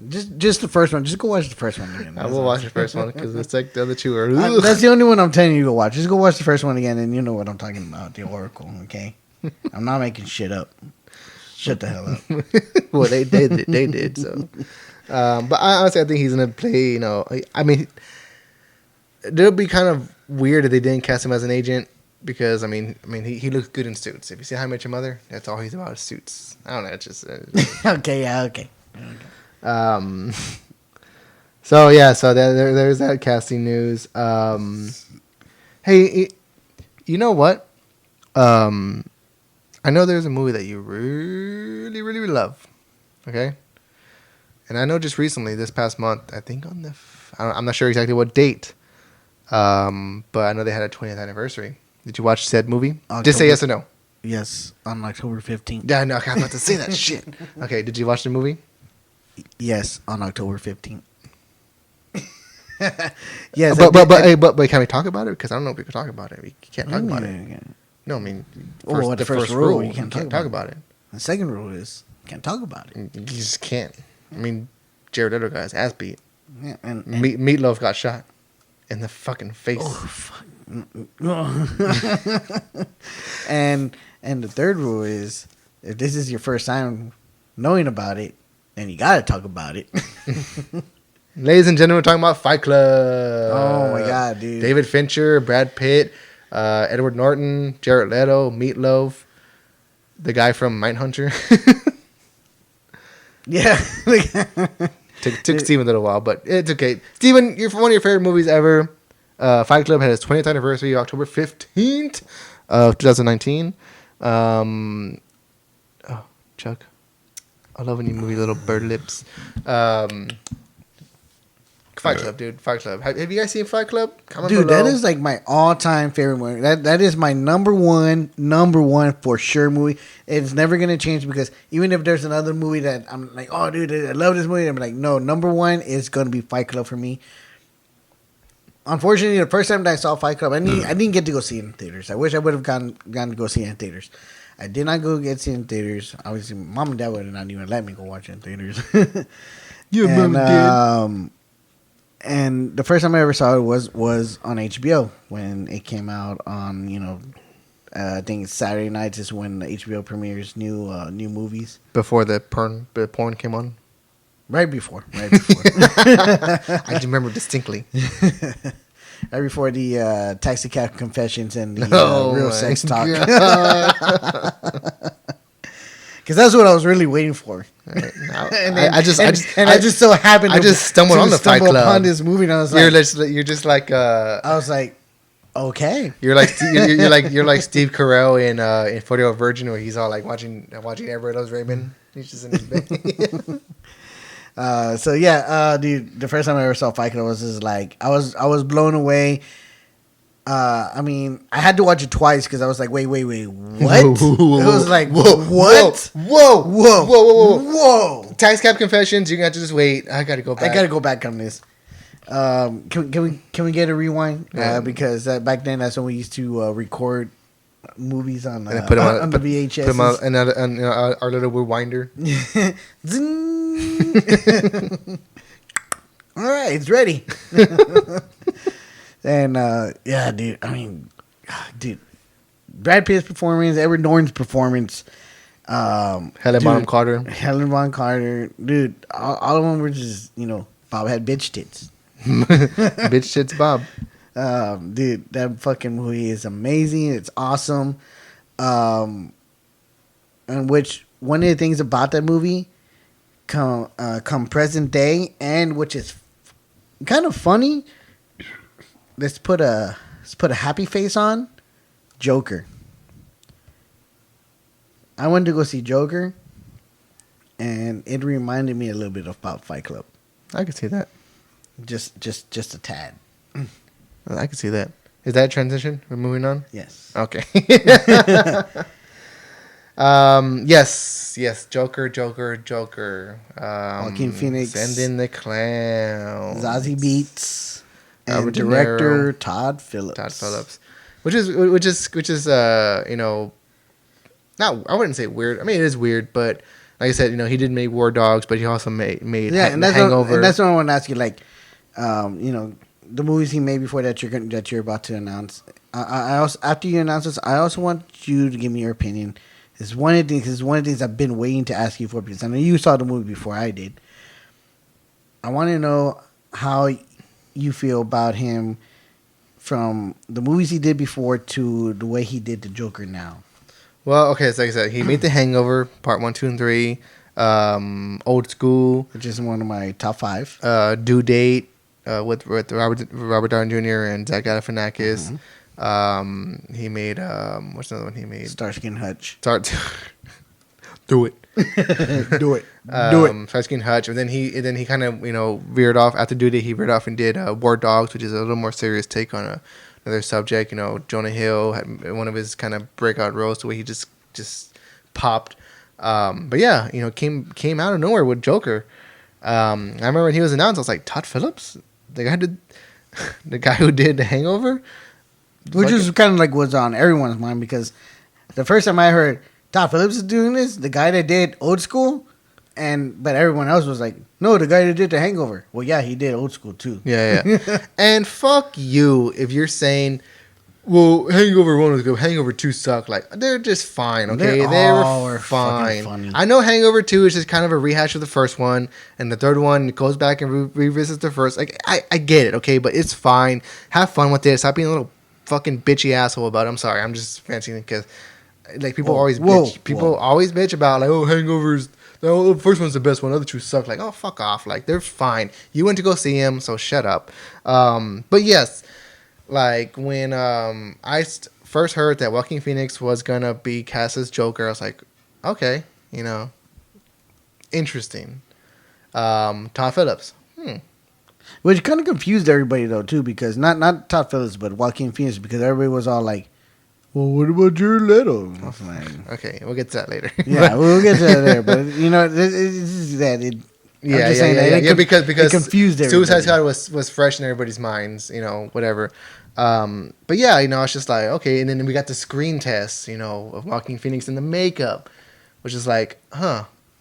[SPEAKER 3] Just the first one. Just go watch the first one again.
[SPEAKER 1] I will watch the first one because it's like the other two are.
[SPEAKER 3] That's the only one I'm telling you to go watch. Just go watch the first one again, and you know what I'm talking about. The Oracle. Okay. I'm not making shit up. Shut the hell up.
[SPEAKER 1] Well, they did so. But honestly, I think he's gonna play. I mean, it'll be kind of weird if they didn't cast him as an agent because I mean, he looks good in suits. If you see How I Met Your Mother, that's all he's about is suits. I don't know. It's just
[SPEAKER 3] okay.
[SPEAKER 1] So there's that casting news. Hey, you know what? I know there's a movie that you really, really, really love. Okay, and I know just recently, this past month, I think I'm not sure exactly what date, But I know they had a 20th anniversary. Did you watch said movie?
[SPEAKER 3] October,
[SPEAKER 1] Just say yes or no.
[SPEAKER 3] Yes, on October 15th.
[SPEAKER 1] Yeah, no, I'm about to say that shit. Okay, did you watch the movie?
[SPEAKER 3] Yes, on October 15th. Yes,
[SPEAKER 1] but can we talk about it? Because I don't know if we can talk about it. We can't talk about it. No, I mean,
[SPEAKER 3] the first rule, you can't
[SPEAKER 1] talk about it.
[SPEAKER 3] The second rule is can't talk about it.
[SPEAKER 1] You just can't. I mean, Jared Leto got his ass beat.
[SPEAKER 3] Yeah, and
[SPEAKER 1] Meatloaf got shot in the fucking face.
[SPEAKER 3] Oh, fuck. and the third rule is if this is your first time knowing about it, then you gotta talk about it.
[SPEAKER 1] Ladies and gentlemen, we're talking about Fight Club.
[SPEAKER 3] Oh my god, dude!
[SPEAKER 1] David Fincher, Brad Pitt, Edward Norton, Jared Leto, Meatloaf, the guy from Mindhunter.
[SPEAKER 3] Yeah.
[SPEAKER 1] Took Steven a little while, but it's okay. Steven, you're from one of your favorite movies ever. Fight Club had its 20th anniversary, October 15th of 2019. Oh, Chuck. I love when you move your little bird lips. Fight Club, dude. Fight Club. Have you guys seen Fight Club? Comment
[SPEAKER 3] dude,
[SPEAKER 1] below.
[SPEAKER 3] that is like my all-time favorite movie. That is my number one for sure movie. It's never gonna change because even if there's another movie that I'm like, oh, dude, I love this movie, I'm like, no, number one is gonna be Fight Club for me. Unfortunately, the first time that I saw Fight Club, I didn't get to go see it in theaters. I wish I would have gone to go see it in theaters. I did not go get see it in theaters. Obviously, mom and dad would not even let me go watch it in theaters.
[SPEAKER 1] Your mom did.
[SPEAKER 3] And the first time I ever saw it was on HBO when it came out on, I think it's Saturday nights is when HBO premieres new movies.
[SPEAKER 1] Before the porn came on?
[SPEAKER 3] Right before.
[SPEAKER 1] I remember distinctly.
[SPEAKER 3] Right before the Taxi Cab Confessions and the Real Sex Talk. Because that's what I was really waiting for. Right. I just so happened. I
[SPEAKER 1] just stumbled on the Fight Club
[SPEAKER 3] upon this movie, and I was
[SPEAKER 1] you're just like.
[SPEAKER 3] I was like, okay.
[SPEAKER 1] You're like Steve Carell in 40-Year-Old Virgin, where he's all like watching Everybody Loves Raymond. He's just in his bed.
[SPEAKER 3] Dude, the first time I ever saw Fight Club was just like I was blown away. I mean, I had to watch it twice because I was like, wait, what? It was like, what? Whoa.
[SPEAKER 1] Tax Cab Confessions, you're going to have to just wait. I got to go back.
[SPEAKER 3] I got to go back on this. Can we get a rewind? Yeah. Because back then, that's when we used to record movies on the VHS.
[SPEAKER 1] Put them on our little rewinder.
[SPEAKER 3] All right, it's ready. And dude, I mean, Brad Pitt's performance, Edward Norton's performance,
[SPEAKER 1] Helen Bonham
[SPEAKER 3] Carter, dude, all of them were just, Bob had bitch tits.
[SPEAKER 1] Bitch tits, Bob.
[SPEAKER 3] Dude, that fucking movie is amazing. It's awesome. And which one of the things about that movie, come present day, and which is kind of funny. Let's put a happy face on. Joker. I went to go see Joker, and it reminded me a little bit about Fight Club.
[SPEAKER 1] I could see that.
[SPEAKER 3] Just a tad.
[SPEAKER 1] I could see that. Is that a transition? We're moving on?
[SPEAKER 3] Yes.
[SPEAKER 1] Okay. Yes. Joker.
[SPEAKER 3] Joaquin Phoenix.
[SPEAKER 1] Send in the clowns.
[SPEAKER 3] Zazie Beetz. And director Todd Phillips.
[SPEAKER 1] Which is not, I wouldn't say weird. I mean, it is weird, but like I said, he did make War Dogs, but he also made
[SPEAKER 3] and that's Hangover. And that's what I want to ask you. Like, the movies he made before that you're about to announce. I also, after you announce this, I also want you to give me your opinion. It's one of the things I've been waiting to ask you for because I know you saw the movie before I did. I want to know how you feel about him from the movies he did before to the way he did the Joker now.
[SPEAKER 1] Well, okay, so like I said, he made The Hangover, Part 1, 2, and 3, Old School,
[SPEAKER 3] which is one of my top 5.
[SPEAKER 1] Due Date with Robert Downey Jr. and Zach Galifianakis. Mm-hmm. He made what's another one he made?
[SPEAKER 3] Starsky and Hutch.
[SPEAKER 1] do it.
[SPEAKER 3] Do it. Do it.
[SPEAKER 1] Starts getting Hutch, and then he kind of veered off after duty. He veered off and did War Dogs, which is a little more serious take on another subject. Jonah Hill had one of his kind of breakout roles, the way he just popped. But yeah, came out of nowhere with Joker. I remember when he was announced, I was like, Todd Phillips, the guy who did The Hangover,
[SPEAKER 3] which is kind of like was on everyone's mind, because the first time I heard Todd Phillips is doing this, the guy that did Old School, but everyone else was like, no, the guy that did The Hangover. Well, yeah, he did Old School too.
[SPEAKER 1] Yeah. And fuck you if you're saying, well, Hangover 1 was good, Hangover 2 sucked. Like, they're just fine, okay? They were fine. Funny. I know Hangover 2 is just kind of a rehash of the first one, and the third one goes back and revisits the first. Like, I get it, okay? But it's fine. Have fun with it. Stop being a little fucking bitchy asshole about it. I'm sorry. I'm just fancying it because, like, people always bitch. People always bitch about, like, Hangovers. The first one's the best one. The other two suck. Like, oh, fuck off. Like, they're fine. You went to go see him, so shut up. But yes, like, when I first heard that Joaquin Phoenix was going to be cast as Joker, I was like, okay, interesting. Todd Phillips.
[SPEAKER 3] Which kind of confused everybody, though, too, because not Todd Phillips, but Joaquin Phoenix, because everybody was all like, well, what about Jared Leto? Like,
[SPEAKER 1] okay, we'll get to that later.
[SPEAKER 3] Yeah, we'll get to that later. But, it's that. Because
[SPEAKER 1] it
[SPEAKER 3] confused everybody.
[SPEAKER 1] Suicide Squad was fresh in everybody's minds, whatever. But yeah, it's just like, okay. And then we got the screen test, of Joaquin Phoenix and the makeup, which is like,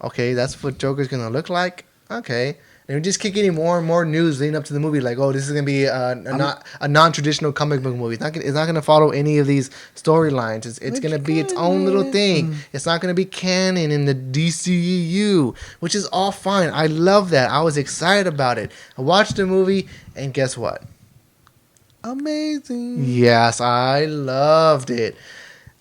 [SPEAKER 1] okay, that's what Joker's going to look like? Okay. And we just keep getting more and more news leading up to the movie. Like, oh, this is going to be a non-traditional comic book movie. It's not going to follow any of these storylines. It's going to be its own little thing. It's not going to be canon in the DCEU, which is all fine. I love that. I was excited about it. I watched the movie, and guess what?
[SPEAKER 3] Amazing.
[SPEAKER 1] Yes, I loved it.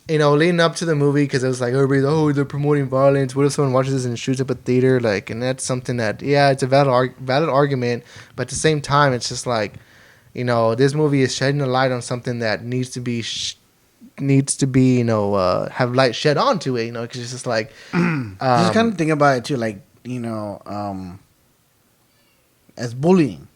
[SPEAKER 1] Leading up to the movie, because it was like, everybody's, they're promoting violence. What if someone watches this and shoots up a theater? Like, and that's something that, yeah, it's a valid argument. But at the same time, it's just like, this movie is shedding a light on something that needs to be, have light shed onto it, because it's just like.
[SPEAKER 3] Just kind of think about it, too, like, as bullying.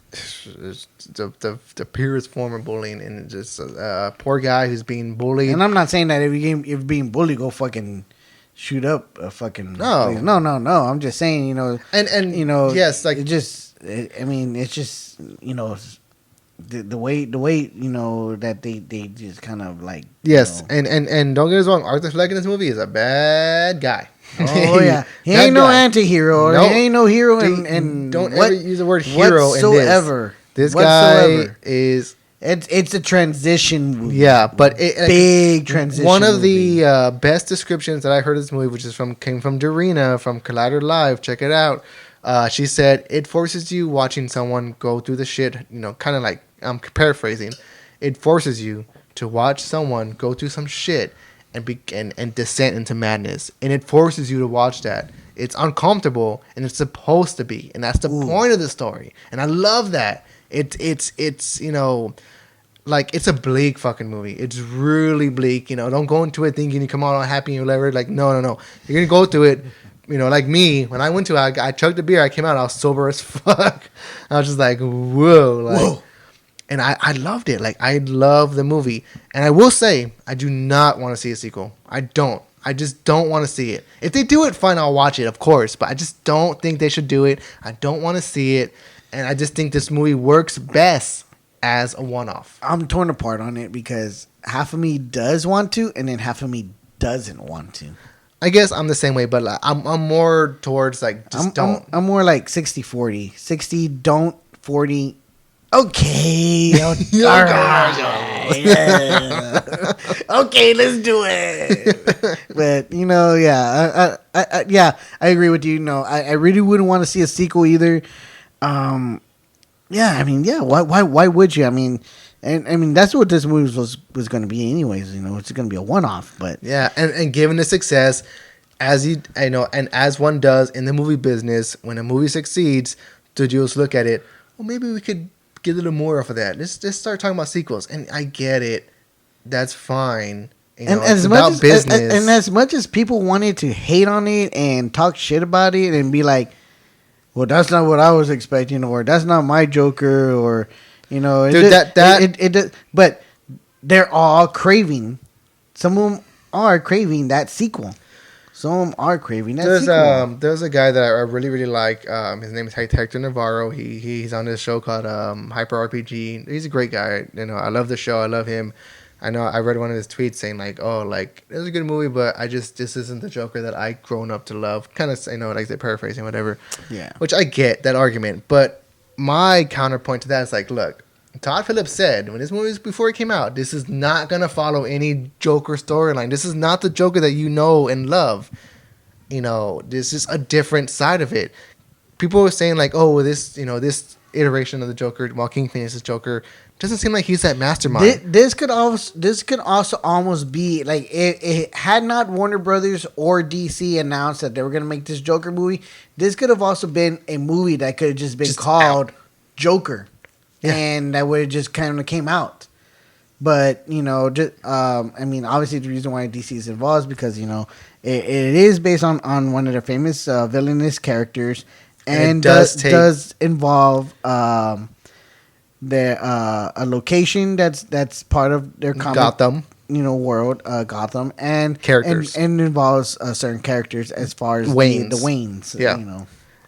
[SPEAKER 1] The purest form of bullying, and just a poor guy who's being bullied.
[SPEAKER 3] And I'm not saying that if you're being bullied, go fucking shoot up a fucking.
[SPEAKER 1] No.
[SPEAKER 3] I'm just saying,
[SPEAKER 1] and yes, like
[SPEAKER 3] it's just the way that they just kind of like.
[SPEAKER 1] Yes, and don't get us wrong, Arthur Fleck in this movie is a bad guy.
[SPEAKER 3] Oh yeah, he ain't no anti-hero. Nope. He ain't no hero, and
[SPEAKER 1] don't ever use the word hero
[SPEAKER 3] whatsoever.
[SPEAKER 1] This guy is.
[SPEAKER 3] It's a transition movie.
[SPEAKER 1] Yeah, but
[SPEAKER 3] big transition.
[SPEAKER 1] One of the best descriptions that I heard of this movie, which came from Dorina from Collider Live. Check it out. She said it forces you watching someone go through the shit. Kind of like I'm paraphrasing. It forces you to watch someone go through some shit and descent into madness, and it forces you to watch that. It's uncomfortable, and it's supposed to be, and that's the point of the story. And I love that. It's like it's a bleak fucking movie. It's really bleak. Don't go into it thinking you come out all happy and whatever. Like no. You're gonna go through it. Like me, when I went to it, I chugged a beer. I came out, I was sober as fuck. I was just like, whoa. And I loved it. Like, I love the movie. And I will say, I do not want to see a sequel. I don't. I just don't want to see it. If they do it, fine, I'll watch it, of course. But I just don't think they should do it. I don't want to see it. And I just think this movie works best as a one-off.
[SPEAKER 3] I'm torn apart on it because half of me does want to, and then half of me doesn't want to.
[SPEAKER 1] I guess I'm the same way, but like, I'm more towards, like, don't.
[SPEAKER 3] I'm more like 60-40. 60, don't, 40... Okay. All right. Yeah. Okay, let's do it. But I agree with you. I really wouldn't want to see a sequel either. Why would you? I mean, that's what this movie was going to be anyways. It's going to be a one-off. But
[SPEAKER 1] yeah, and given the success, and as one does in the movie business, when a movie succeeds, studios look at it. Well, maybe we could get a little more off of that. Let's start talking about sequels. And I get it. That's fine. It's about business.
[SPEAKER 3] And as much as people wanted to hate on it and talk shit about it and be like, well, that's not what I was expecting, or that's not my Joker, or but they're all craving. Some of them are craving that sequel. Some of them are craving that sequel.
[SPEAKER 1] There's a guy that I really, really like. His name is Hector Navarro. He's on this show called Hyper RPG. He's a great guy. I love the show. I love him. I know I read one of his tweets saying like, "Oh, like it was a good movie, but this isn't the Joker that I grown up to love." Kind of, like they're paraphrasing, whatever.
[SPEAKER 3] Yeah.
[SPEAKER 1] Which I get that argument, but my counterpoint to that is like, look, Todd Phillips said when this movie was before it came out, this is not gonna follow any Joker storyline. This is not the Joker that you know and love. This is a different side of it. People were saying like, "Oh, well, this iteration of the Joker, Joaquin Phoenix's Joker." Doesn't seem like he's that mastermind.
[SPEAKER 3] This could also almost be like it had not Warner Brothers or DC announced that they were going to make this Joker movie. This could have also been a movie that could have just been called Joker, and that would have just kind of came out. But obviously the reason why DC is involved is because it is based on one of their famous villainous characters, and does involve. A location that's part of their comic,
[SPEAKER 1] Gotham,
[SPEAKER 3] world, Gotham, and
[SPEAKER 1] characters,
[SPEAKER 3] and involves certain characters as far as
[SPEAKER 1] Waynes.
[SPEAKER 3] the Waynes,
[SPEAKER 1] yeah.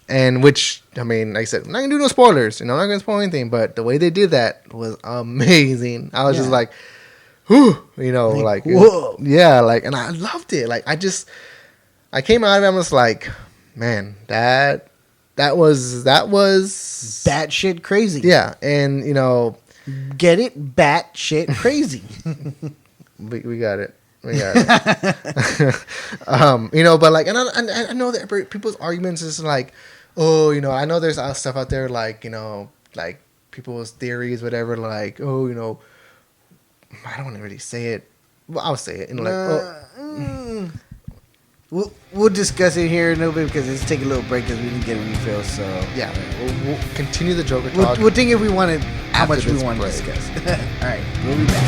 [SPEAKER 1] And which, like I said, I'm not gonna do no spoilers. I'm not gonna spoil anything, but the way they did that was amazing. I was just like, whew, like
[SPEAKER 3] whoa,
[SPEAKER 1] yeah, like, and I loved it. Like, I came out of it, I'm just like, man, That was
[SPEAKER 3] batshit crazy.
[SPEAKER 1] Yeah, and
[SPEAKER 3] get it, batshit crazy.
[SPEAKER 1] we got it. But like, and I know that people's arguments is like, oh, I know there's stuff out there like like people's theories, whatever. Like, oh, I don't want to really say it. Well, I'll say it.
[SPEAKER 3] We'll discuss it here in a little bit because let's take a little break because we didn't get a refill. So
[SPEAKER 1] yeah, we'll continue the Joker talk.
[SPEAKER 3] We'll think if we wanted how much we want to discuss. All right, we'll be back.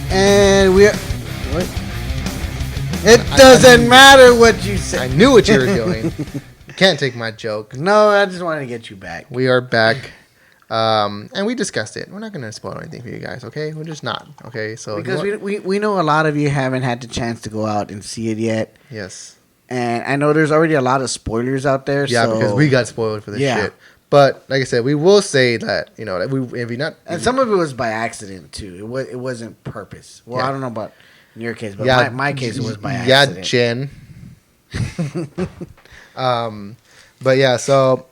[SPEAKER 3] And we are what? It doesn't matter what you say.
[SPEAKER 1] I knew what you were doing. You can't take my joke.
[SPEAKER 3] No, I just wanted to get you back.
[SPEAKER 1] We are back. And we discussed it. We're not going to spoil anything for you guys, okay? We're just not, okay? So
[SPEAKER 3] because we know a lot of you haven't had the chance to go out and see it yet.
[SPEAKER 1] Yes.
[SPEAKER 3] And I know there's already a lot of spoilers out there.
[SPEAKER 1] Yeah, because we got spoiled for this shit. But like I said, we will say that if you're not,
[SPEAKER 3] and some of it was by accident too. It wasn't purpose. Well, I don't know about in your case, but my case it was by accident.
[SPEAKER 1] Yeah, Jen. But yeah, so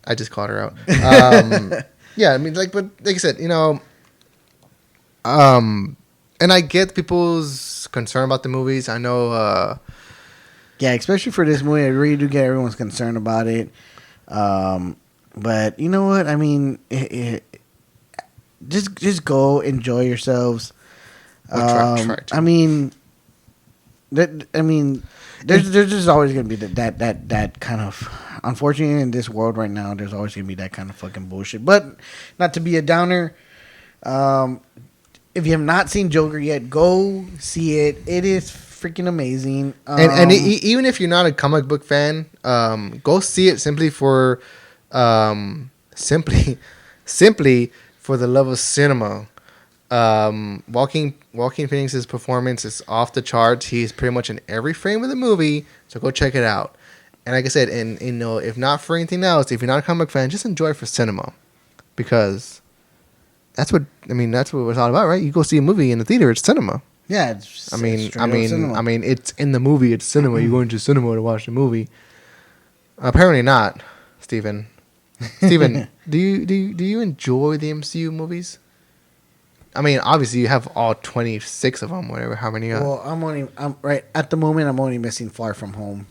[SPEAKER 1] I just called her out. Yeah, I mean, but like I said, and I get people's concern about the movies. I know.
[SPEAKER 3] Yeah, especially for this movie, I really do get everyone's concern about it. But you know what? I mean, just go enjoy yourselves.
[SPEAKER 1] Try to.
[SPEAKER 3] I mean, there's just always gonna be that kind of. Unfortunately, in this world right now, there's always gonna be that kind of fucking bullshit. But not to be a downer. If you have not seen Joker yet, go see it. It is freaking amazing.
[SPEAKER 1] And even if you're not a comic book fan, go see it simply for simply for the love of cinema. Joaquin Phoenix's performance is off the charts. He's pretty much in every frame of the movie, so go check it out. And like I said, and if not for anything else, if you're not a comic fan, just enjoy it for cinema, because that's what it's all about, right? You go see a movie in the theater, it's cinema.
[SPEAKER 3] Yeah,
[SPEAKER 1] I mean, it's in the movie, it's cinema. You're going to cinema to watch the movie. Apparently not, Steven. Steven, do you enjoy the MCU movies? I mean, obviously you have all 26 of them, whatever. How many?
[SPEAKER 3] Well, I'm right at the moment. I'm only missing Far From Home.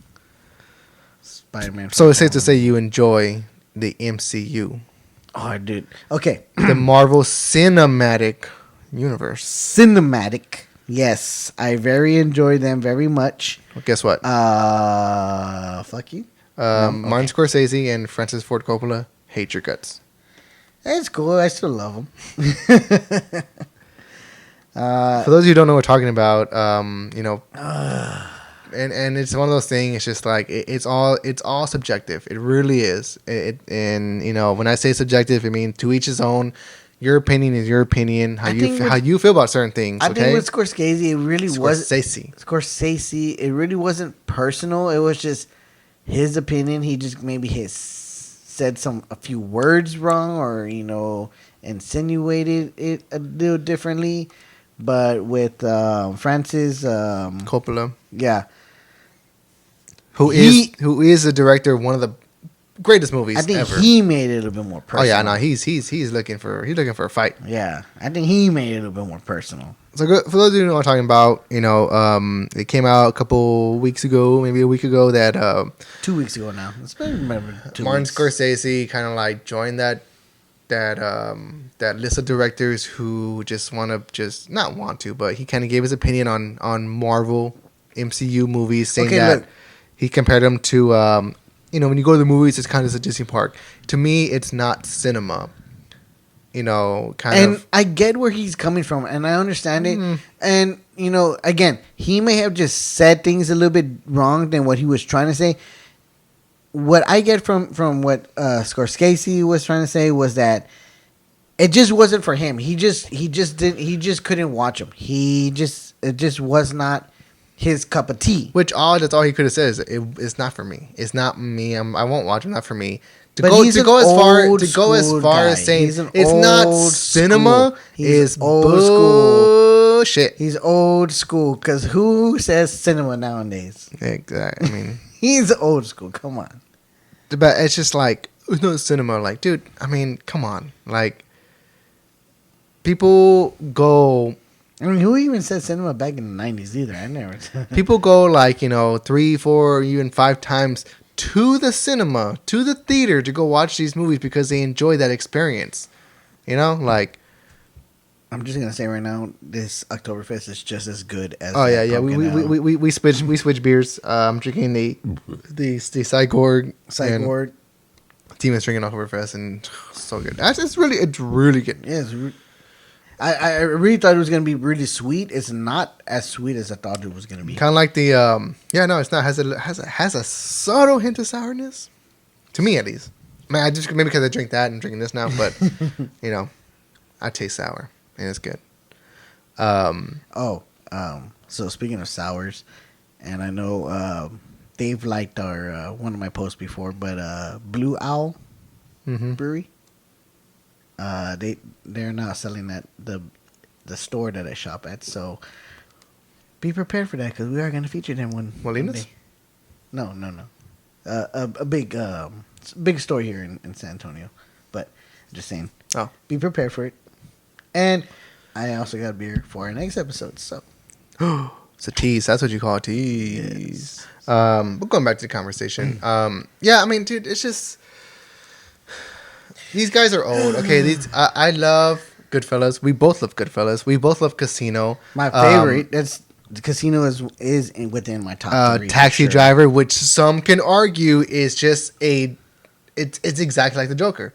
[SPEAKER 3] Spider-Man.
[SPEAKER 1] So it's safe to say you enjoy the MCU.
[SPEAKER 3] Oh, dude. Okay.
[SPEAKER 1] The Marvel Cinematic Universe.
[SPEAKER 3] Cinematic Yes, I very enjoy them very much.
[SPEAKER 1] Well, guess what?
[SPEAKER 3] Fuck you.
[SPEAKER 1] Martin Scorsese and Francis Ford Coppola hate your guts.
[SPEAKER 3] It's cool. I still love them.
[SPEAKER 1] For those of you who don't know what we're talking about, and it's one of those things. It's just like it's all subjective. It really is. When I say subjective, I mean to each his own. Your opinion is your opinion. How you feel about certain things.
[SPEAKER 3] I think with Scorsese, it really was
[SPEAKER 1] Scorsese.
[SPEAKER 3] It really wasn't personal. It was just his opinion. He just maybe said a few words wrong, or insinuated it a little differently. But with Francis
[SPEAKER 1] Coppola,
[SPEAKER 3] yeah,
[SPEAKER 1] who is the director of one of the greatest movies ever.
[SPEAKER 3] I think he made it a little bit more personal.
[SPEAKER 1] Oh yeah, no, he's looking for a fight.
[SPEAKER 3] Yeah, I think he made it a little bit more personal.
[SPEAKER 1] So for those of you who know what I'm talking about, it came out a couple weeks ago, maybe a week ago, that
[SPEAKER 3] 2 weeks ago now. It's been
[SPEAKER 1] Martin Scorsese kind of like joined that list of directors who but he kind of gave his opinion on Marvel MCU movies, saying he compared them to when you go to the movies, it's kind of a Disney park. To me, it's not cinema.
[SPEAKER 3] I get where he's coming from, and I understand it. And again, he may have just said things a little bit wrong than what he was trying to say. What I get from what Scorsese was trying to say was that it just wasn't for him. He just couldn't watch them. It just was not his cup of tea.
[SPEAKER 1] That's all he could have said is it's not for me. It's not me. I won't watch it. Not for me. To go as far as saying it's not cinema is bullshit.
[SPEAKER 3] He's old school, because who says cinema nowadays?
[SPEAKER 1] Exactly. I mean,
[SPEAKER 3] he's old school. Come on.
[SPEAKER 1] But it's just like, it's not cinema. Like, dude, I mean, come on. Like, people go.
[SPEAKER 3] I mean, who even said cinema back in the 90s either? I never.
[SPEAKER 1] People go 3, 4, even 5 times to the cinema, to the theater to go watch these movies because they enjoy that experience. I'm
[SPEAKER 3] just gonna say right now, this Oktoberfest is just as good as.
[SPEAKER 1] Oh yeah. We switch beers. I'm drinking the Cygourd. Demon's drinking Oktoberfest, and so good. It's really good.
[SPEAKER 3] Yeah, I really thought it was gonna be really sweet. It's not as sweet as I thought it was gonna be.
[SPEAKER 1] Kind of like the it's not. Has a subtle hint of sourness, to me at least. I mean, maybe because I drink that and drinking this now, but I taste sour and it's good.
[SPEAKER 3] So speaking of sours, and I know Dave liked our one of my posts before, but Blue Owl Brewery. They're not selling at the store that I shop at, so be prepared for that, because we are going to feature them one day. No. A big store here in San Antonio, but just saying. Oh, be prepared for it. And I also got beer for our next episode. So
[SPEAKER 1] it's a tease. That's what you call a tease. Yes. But going back to the conversation. I mean, dude, it's just. These guys are old. Okay, I love Goodfellas. We both love Goodfellas. We both love Casino.
[SPEAKER 3] My favorite. Casino is within my top 3.
[SPEAKER 1] Taxi Driver, which some can argue is just it's exactly like the Joker.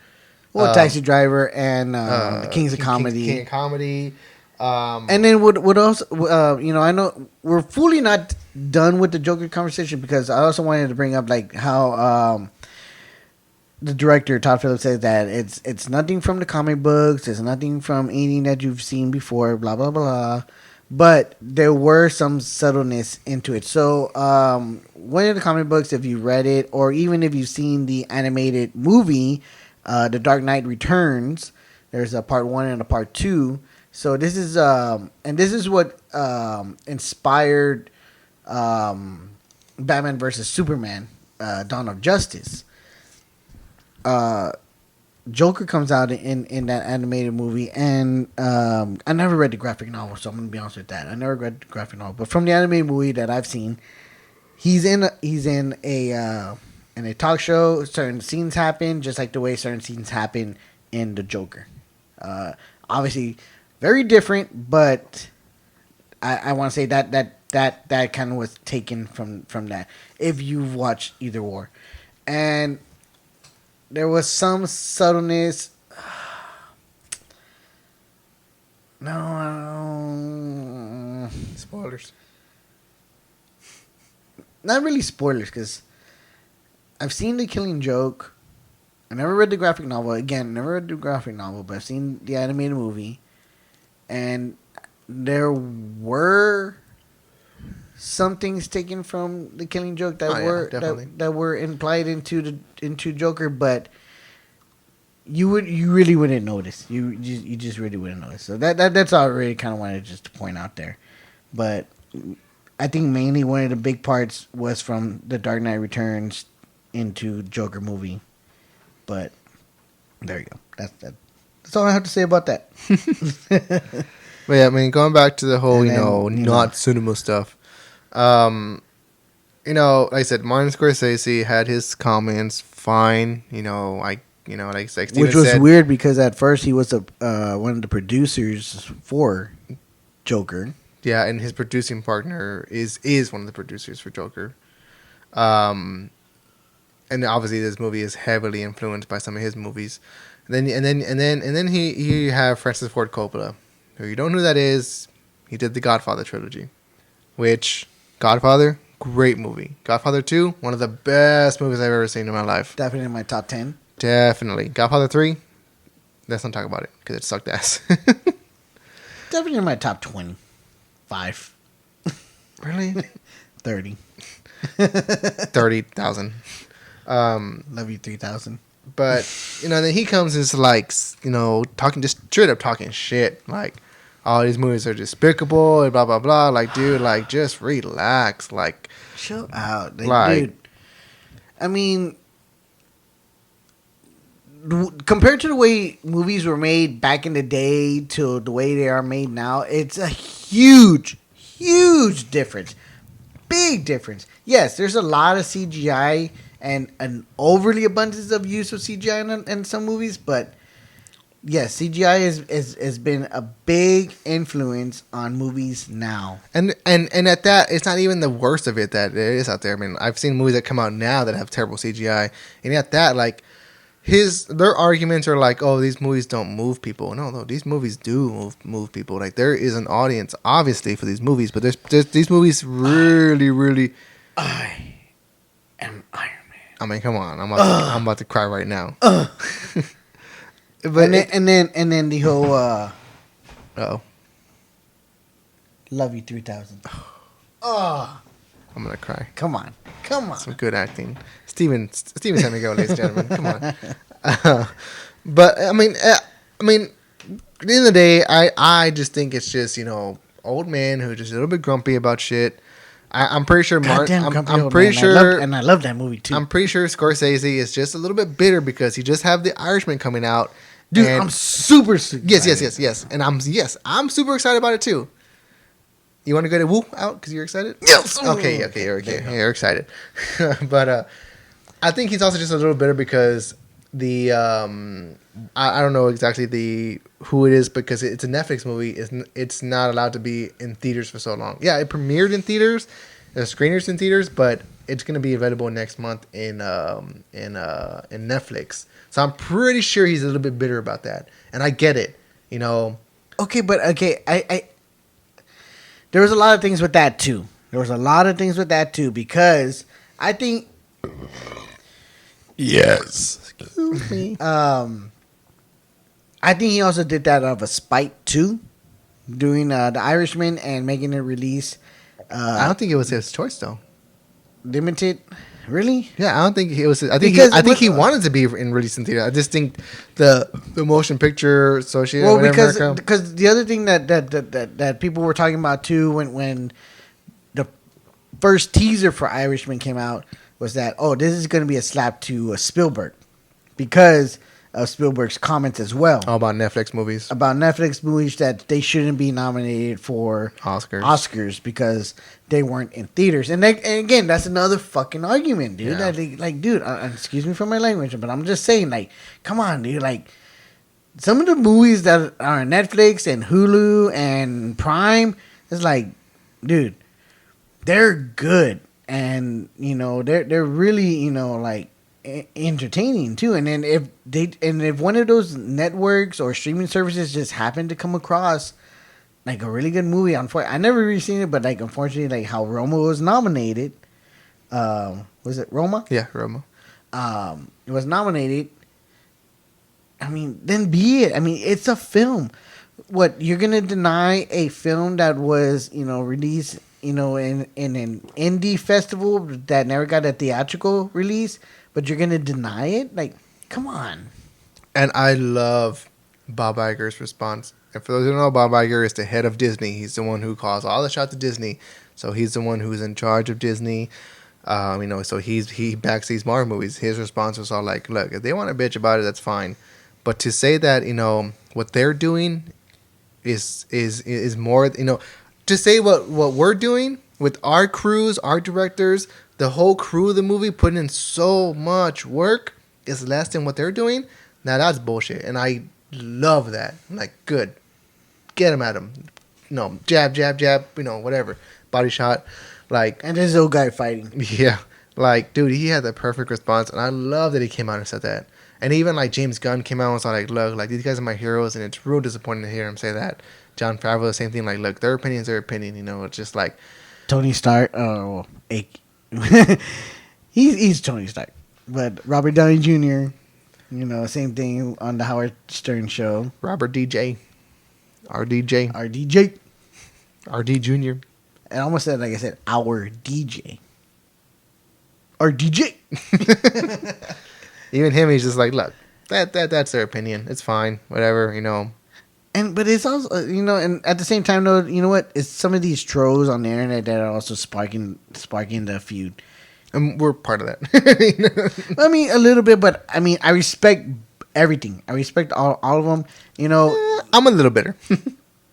[SPEAKER 3] Well, Taxi Driver and the Kings of Comedy.
[SPEAKER 1] King of Comedy.
[SPEAKER 3] And then what else? I know we're fully not done with the Joker conversation, because I also wanted to bring up how. The director Todd Phillips says that it's nothing from the comic books, it's nothing from anything that you've seen before, blah blah blah. But there were some subtleness into it. So one of the comic books, if you read it, or even if you've seen the animated movie, The Dark Knight Returns, there's a part 1 and a part 2. So this is what inspired Batman versus Superman, Dawn of Justice. Joker comes out in that animated movie, and I never read the graphic novel, so I'm gonna be honest with that. I never read the graphic novel, but from the animated movie that I've seen, he's in a talk show. Certain scenes happen just like the way certain scenes happen in the Joker. Obviously, very different, but I want to say that kind of was taken from that. If you've watched either war, and there was some subtleness. No,
[SPEAKER 1] spoilers.
[SPEAKER 3] Not really spoilers, because I've seen The Killing Joke. I never read the graphic novel. Again, never read the graphic novel, but I've seen the animated movie, and there were some things taken from The Killing Joke that that were implied into Joker, but you really wouldn't notice. You just really wouldn't notice. So that's all I really kind of wanted just to point out there. But I think mainly one of the big parts was from The Dark Knight Returns into Joker movie. But there you go. That's all I have to say about that.
[SPEAKER 1] But yeah, I mean, going back to the whole, not cinema stuff. Like I said, Martin Scorsese had his comments fine. Like Steven
[SPEAKER 3] which was
[SPEAKER 1] said,
[SPEAKER 3] weird because at first he was one of the producers for Joker.
[SPEAKER 1] Yeah, and his producing partner is one of the producers for Joker. And obviously this movie is heavily influenced by some of his movies. And then he have Francis Ford Coppola, who you don't know who that is. He did the Godfather trilogy, which Godfather, great movie. Godfather 2, one of the best movies I've ever seen in my life.
[SPEAKER 3] Definitely in my top 10.
[SPEAKER 1] Definitely. Godfather 3, let's not talk about it because it sucked ass.
[SPEAKER 3] Definitely in my top 25.
[SPEAKER 1] Really?
[SPEAKER 3] 30.
[SPEAKER 1] 30,000.
[SPEAKER 3] Love you 3,000.
[SPEAKER 1] But then he comes and is like, talking, just straight up talking shit, like, all these movies are despicable and blah blah blah. Like, dude, like, just relax, like,
[SPEAKER 3] chill out, dude. I mean, compared to the way movies were made back in the day to the way they are made now, it's a huge difference. Big difference. Yes, there's a lot of CGI and an overly abundance of use of CGI in some movies, but yes, CGI has been a big influence on movies now. And
[SPEAKER 1] at that, it's not even the worst of it that there is out there. I mean, I've seen movies that come out now that have terrible CGI, and at that, like, their arguments are like, oh, these movies don't move people. No, these movies do move people. Like, there is an audience, obviously, for these movies, but there's these movies really.
[SPEAKER 3] I am Iron Man.
[SPEAKER 1] I mean, come on, I'm about to cry right now.
[SPEAKER 3] But and then the whole love you 3,000.
[SPEAKER 1] I'm gonna cry.
[SPEAKER 3] Come on.
[SPEAKER 1] Some good acting. Steven sent me go, ladies and gentlemen. Come on. But I mean, at the end of the day, I just think it's just old man who's just a little bit grumpy about shit. I'm pretty sure I'm pretty sure,
[SPEAKER 3] and I love that movie too.
[SPEAKER 1] I'm pretty sure Scorsese is just a little bit bitter because he just have The Irishman coming out.
[SPEAKER 3] Dude, I'm super excited.
[SPEAKER 1] Yes, and I'm super excited about it too. You want to go to Woo out because you're excited?
[SPEAKER 3] Yes.
[SPEAKER 1] Okay, you're excited. But I think he's also just a little bitter because the I don't know exactly who it is because it's a Netflix movie. It's not allowed to be in theaters for so long. Yeah, it premiered in theaters, there's screeners in theaters, but it's going to be available next month in Netflix. So I'm pretty sure he's a little bit bitter about that, and I get it.
[SPEAKER 3] Okay, but I there was a lot of things with that too. Because I think.
[SPEAKER 1] Yes.
[SPEAKER 3] Excuse me. I think he also did that out of a spite too, doing The Irishman and making it release.
[SPEAKER 1] I don't think it was his choice though.
[SPEAKER 3] Limited, really?
[SPEAKER 1] Yeah, I don't think it was. I think he wanted to be released in theater. I just think the motion picture associated.
[SPEAKER 3] Well, because the other thing that people were talking about too when the first teaser for Irishman came out was that this is going to be a slap to Spielberg because of Spielberg's comments as well.
[SPEAKER 1] About Netflix movies
[SPEAKER 3] that they shouldn't be nominated for
[SPEAKER 1] Oscars
[SPEAKER 3] because they weren't in theaters. And again, that's another fucking argument, dude.
[SPEAKER 1] Yeah.
[SPEAKER 3] Dude, excuse me for my language, but I'm just saying, like, come on, dude. Like, some of the movies that are on Netflix and Hulu and Prime, It's like, dude, they're good, and they're really like entertaining too. And then if one of those networks or streaming services just happen to come across like a really good movie, unfortunately, I never really seen it, but like unfortunately, like how Roma was nominated. Was it Roma?
[SPEAKER 1] Yeah, Roma.
[SPEAKER 3] It was nominated. I mean, then be it. I mean, it's a film. What, you're gonna deny a film that was released in an indie festival that never got a theatrical release, but you're gonna deny it? Like, come on.
[SPEAKER 1] And I love Bob Iger's response. And for those who don't know, Bob Iger is the head of Disney. He's the one who calls all the shots to Disney. So he's the one who's in charge of Disney. So he backs these Marvel movies. His response was all like, look, if they want to bitch about it, that's fine. But to say that, what they're doing is more, to say what we're doing with our crews, our directors, the whole crew of the movie putting in so much work is less than what they're doing. Now that's bullshit. And I love that. I'm like, good. Get him at him. No, jab, whatever. Body shot. Like,
[SPEAKER 3] and there's old guy fighting.
[SPEAKER 1] Yeah. Like, dude, he had the perfect response. And I love that he came out and said that. And even like James Gunn came out and was like, look, like these guys are my heroes, and it's real disappointing to hear him say that. John Favreau, the same thing. Like, look, their opinion's their opinion. It's just like
[SPEAKER 3] Tony Stark. He's Tony Stark, but Robert Downey Jr. Same thing on the Howard Stern show.
[SPEAKER 1] Robert DJ, RDJ, RD Jr.
[SPEAKER 3] I almost said, like I said, our DJ. Our DJ.
[SPEAKER 1] Even him, he's just like, look, that's their opinion. It's fine, whatever,
[SPEAKER 3] But it's also, and at the same time, though, you know what? It's some of these trolls on the internet that are also sparking the feud.
[SPEAKER 1] And we're part of that.
[SPEAKER 3] I mean, a little bit, but I mean, I respect everything. I respect all of them.
[SPEAKER 1] I'm a little bitter.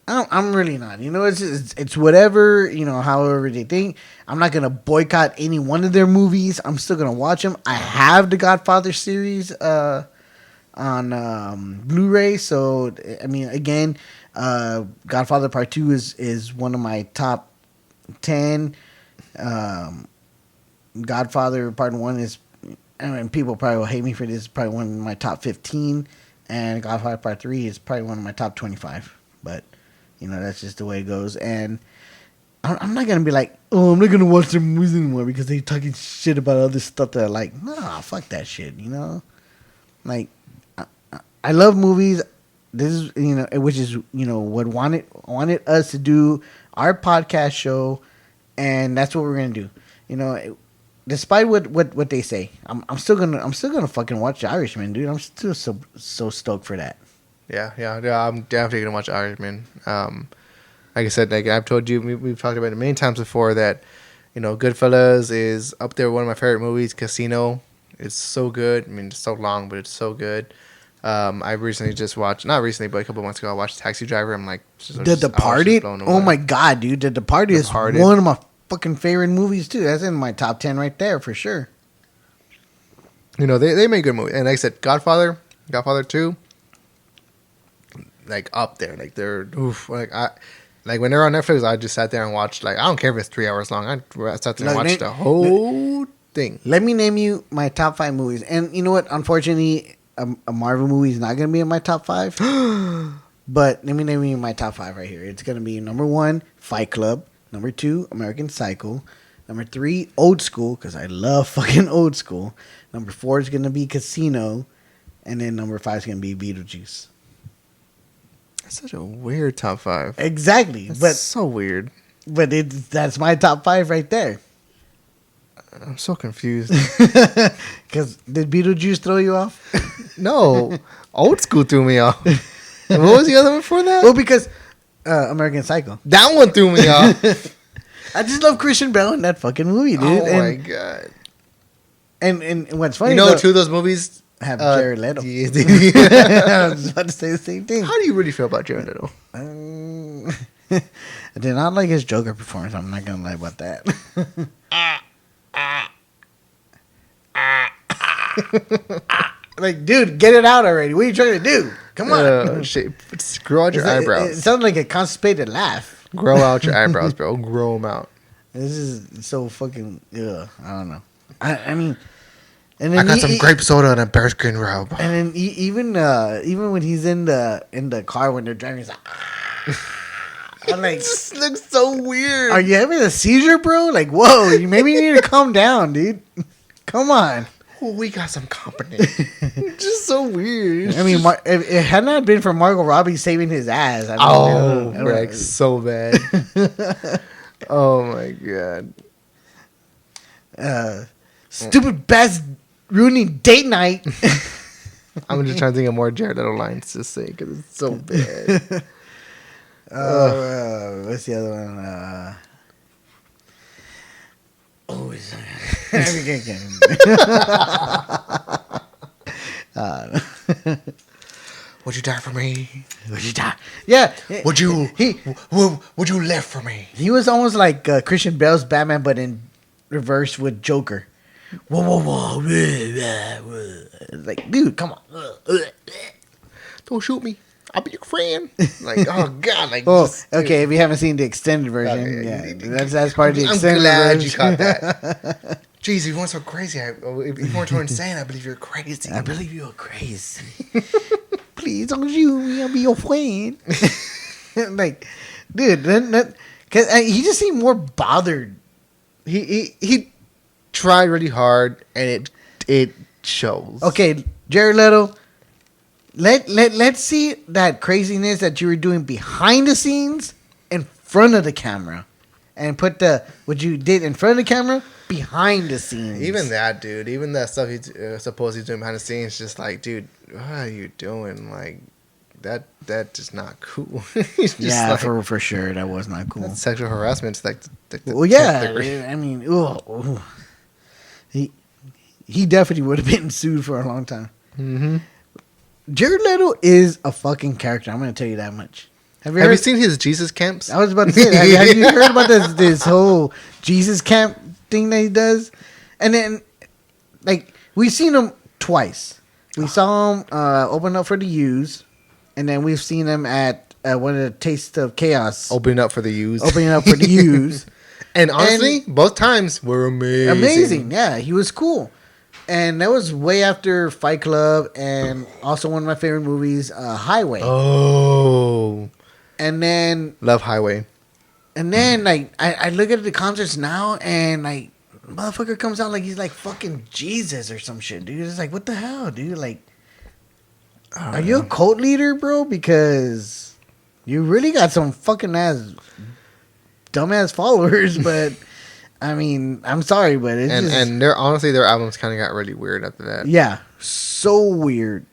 [SPEAKER 3] I'm really not. It's whatever, however they think. I'm not going to boycott any one of their movies. I'm still going to watch them. I have the Godfather series on Blu-ray. So, I mean, again, Godfather Part 2 is one of my top 10. Godfather Part 1 is, I mean, people probably will hate me for this, probably one of my top 15. And Godfather Part 3 is probably one of my top 25. But that's just the way it goes. And I'm not going to be like, oh, I'm not going to watch their movies anymore because they're talking shit about other stuff that I like. Nah, fuck that shit, Like, I love movies. This is, which is, what wanted us to do our podcast show. And that's what we're going to do. Despite what they say, I'm still gonna fucking watch The Irishman, dude. I'm still so stoked for that.
[SPEAKER 1] Yeah. I'm definitely gonna watch Irishman. Like I said, like I've told you, we've talked about it many times before that, Goodfellas is up there, one of my favorite movies. Casino, it's so good. I mean, it's so long, but it's so good. I recently just watched, not recently, but a couple months ago, I watched Taxi Driver. I'm like,
[SPEAKER 3] The Departed. Oh my god, dude, The Departed is one of my fucking favorite movies too. That's in my top 10 right there for sure.
[SPEAKER 1] They make good movies, and like I said, Godfather 2, like up there, like they're like when they're on Netflix, I just sat there and watched. Like, I don't care if it's 3 hours long. I sat there and watched the whole thing.
[SPEAKER 3] Let me name you my top 5 movies, and you know what? Unfortunately, a Marvel movie is not going to be in my top 5. But let me name you my top 5 right here. It's going to be number 1, Fight Club. Number 2, American Psycho. Number 3, Old School, because I love fucking Old School. Number 4 is going to be Casino. And then number 5 is going to be Beetlejuice.
[SPEAKER 1] That's such a weird top 5.
[SPEAKER 3] Exactly.
[SPEAKER 1] That's so weird.
[SPEAKER 3] But that's my top 5 right there.
[SPEAKER 1] I'm so confused.
[SPEAKER 3] Because did Beetlejuice throw you off?
[SPEAKER 1] No. Old School threw me off. And what was the other one for that?
[SPEAKER 3] Well, because American Psycho.
[SPEAKER 1] That one threw me off.
[SPEAKER 3] I just love Christian Bale in that fucking movie, dude.
[SPEAKER 1] Oh my god!
[SPEAKER 3] And what's funny,
[SPEAKER 1] two of those movies
[SPEAKER 3] have Jared Leto. I was about to say the same thing.
[SPEAKER 1] How do you really feel about Jared Leto?
[SPEAKER 3] I did not like his Joker performance. I'm not gonna lie about that. Like, dude, get it out already. What are you trying to do? Come on.
[SPEAKER 1] Shit. Screw out your eyebrows.
[SPEAKER 3] It sounds like a constipated laugh.
[SPEAKER 1] Grow out your eyebrows, bro. Grow them out.
[SPEAKER 3] This is so fucking. Ugh, I don't know. I mean, and then
[SPEAKER 1] I got some grape soda and a bearskin robe.
[SPEAKER 3] And then even when he's in the car when they're driving, he's like, I'm like,
[SPEAKER 1] this looks so weird.
[SPEAKER 3] Are you having a seizure, bro? Like, whoa, you maybe need to calm down, dude. Come on.
[SPEAKER 1] Oh, we got some company. Just so weird.
[SPEAKER 3] I mean, if it had not been for Margot Robbie saving his ass.
[SPEAKER 1] Rex, so bad. Oh my god.
[SPEAKER 3] Stupid best ruining date night.
[SPEAKER 1] I'm just trying to think of more Jared Leto lines to say because it's so bad.
[SPEAKER 3] What's the other one?
[SPEAKER 1] Would you die for me?
[SPEAKER 3] Would you die? Yeah.
[SPEAKER 1] Would you live for me?
[SPEAKER 3] He was almost like Christian Bale's Batman, but in reverse with Joker. Whoa. Like, dude, come on.
[SPEAKER 1] Don't shoot me. I'll be your friend. Like, oh god. Like,
[SPEAKER 3] okay. If you haven't seen the extended version, that's part of the extended version.
[SPEAKER 1] I'm glad you caught that. Jeez, if you weren't so crazy, if you weren't so insane, I believe you're crazy.
[SPEAKER 3] I believe you're crazy. Please don't shoot me. I'll be your friend. Like, dude, cause he just seemed more bothered.
[SPEAKER 1] He tried really hard, and it shows.
[SPEAKER 3] Okay, Jared Leto. Let's see that craziness that you were doing behind the scenes in front of the camera, and put what you did in front of the camera behind the scenes.
[SPEAKER 1] Even that, dude. Even that stuff he's supposed he's doing behind the scenes, just like, dude, what are you doing? Like, that's just not cool. Just
[SPEAKER 3] like, for sure, that was not cool.
[SPEAKER 1] That's sexual harassment. Like,
[SPEAKER 3] well, yeah. I mean, he definitely would have been sued for a long time.
[SPEAKER 1] Mm-hmm.
[SPEAKER 3] Jared Leto is a fucking character. I'm going to tell you that much.
[SPEAKER 1] Have you seen his Jesus camps?
[SPEAKER 3] I was about to say that. Have you heard about this whole Jesus camp thing that he does? And then, like, we've seen him twice. We saw him open up for the U's, and then we've seen him at one of the Taste of Chaos.
[SPEAKER 1] Opening up for the U's.
[SPEAKER 3] And
[SPEAKER 1] honestly, both times were amazing.
[SPEAKER 3] Amazing, yeah. He was cool. And that was way after Fight Club and also one of my favorite movies, Highway.
[SPEAKER 1] Oh.
[SPEAKER 3] And then...
[SPEAKER 1] Love Highway.
[SPEAKER 3] And then, like, I look at the concerts now and, like, motherfucker comes out like he's, like, fucking Jesus or some shit, dude. It's like, what the hell, dude? Like, are you a cult leader, bro? Because you really got some fucking dumbass followers, but... I mean, I'm sorry, but it's
[SPEAKER 1] and their albums kind of got really weird after that.
[SPEAKER 3] Yeah, so weird.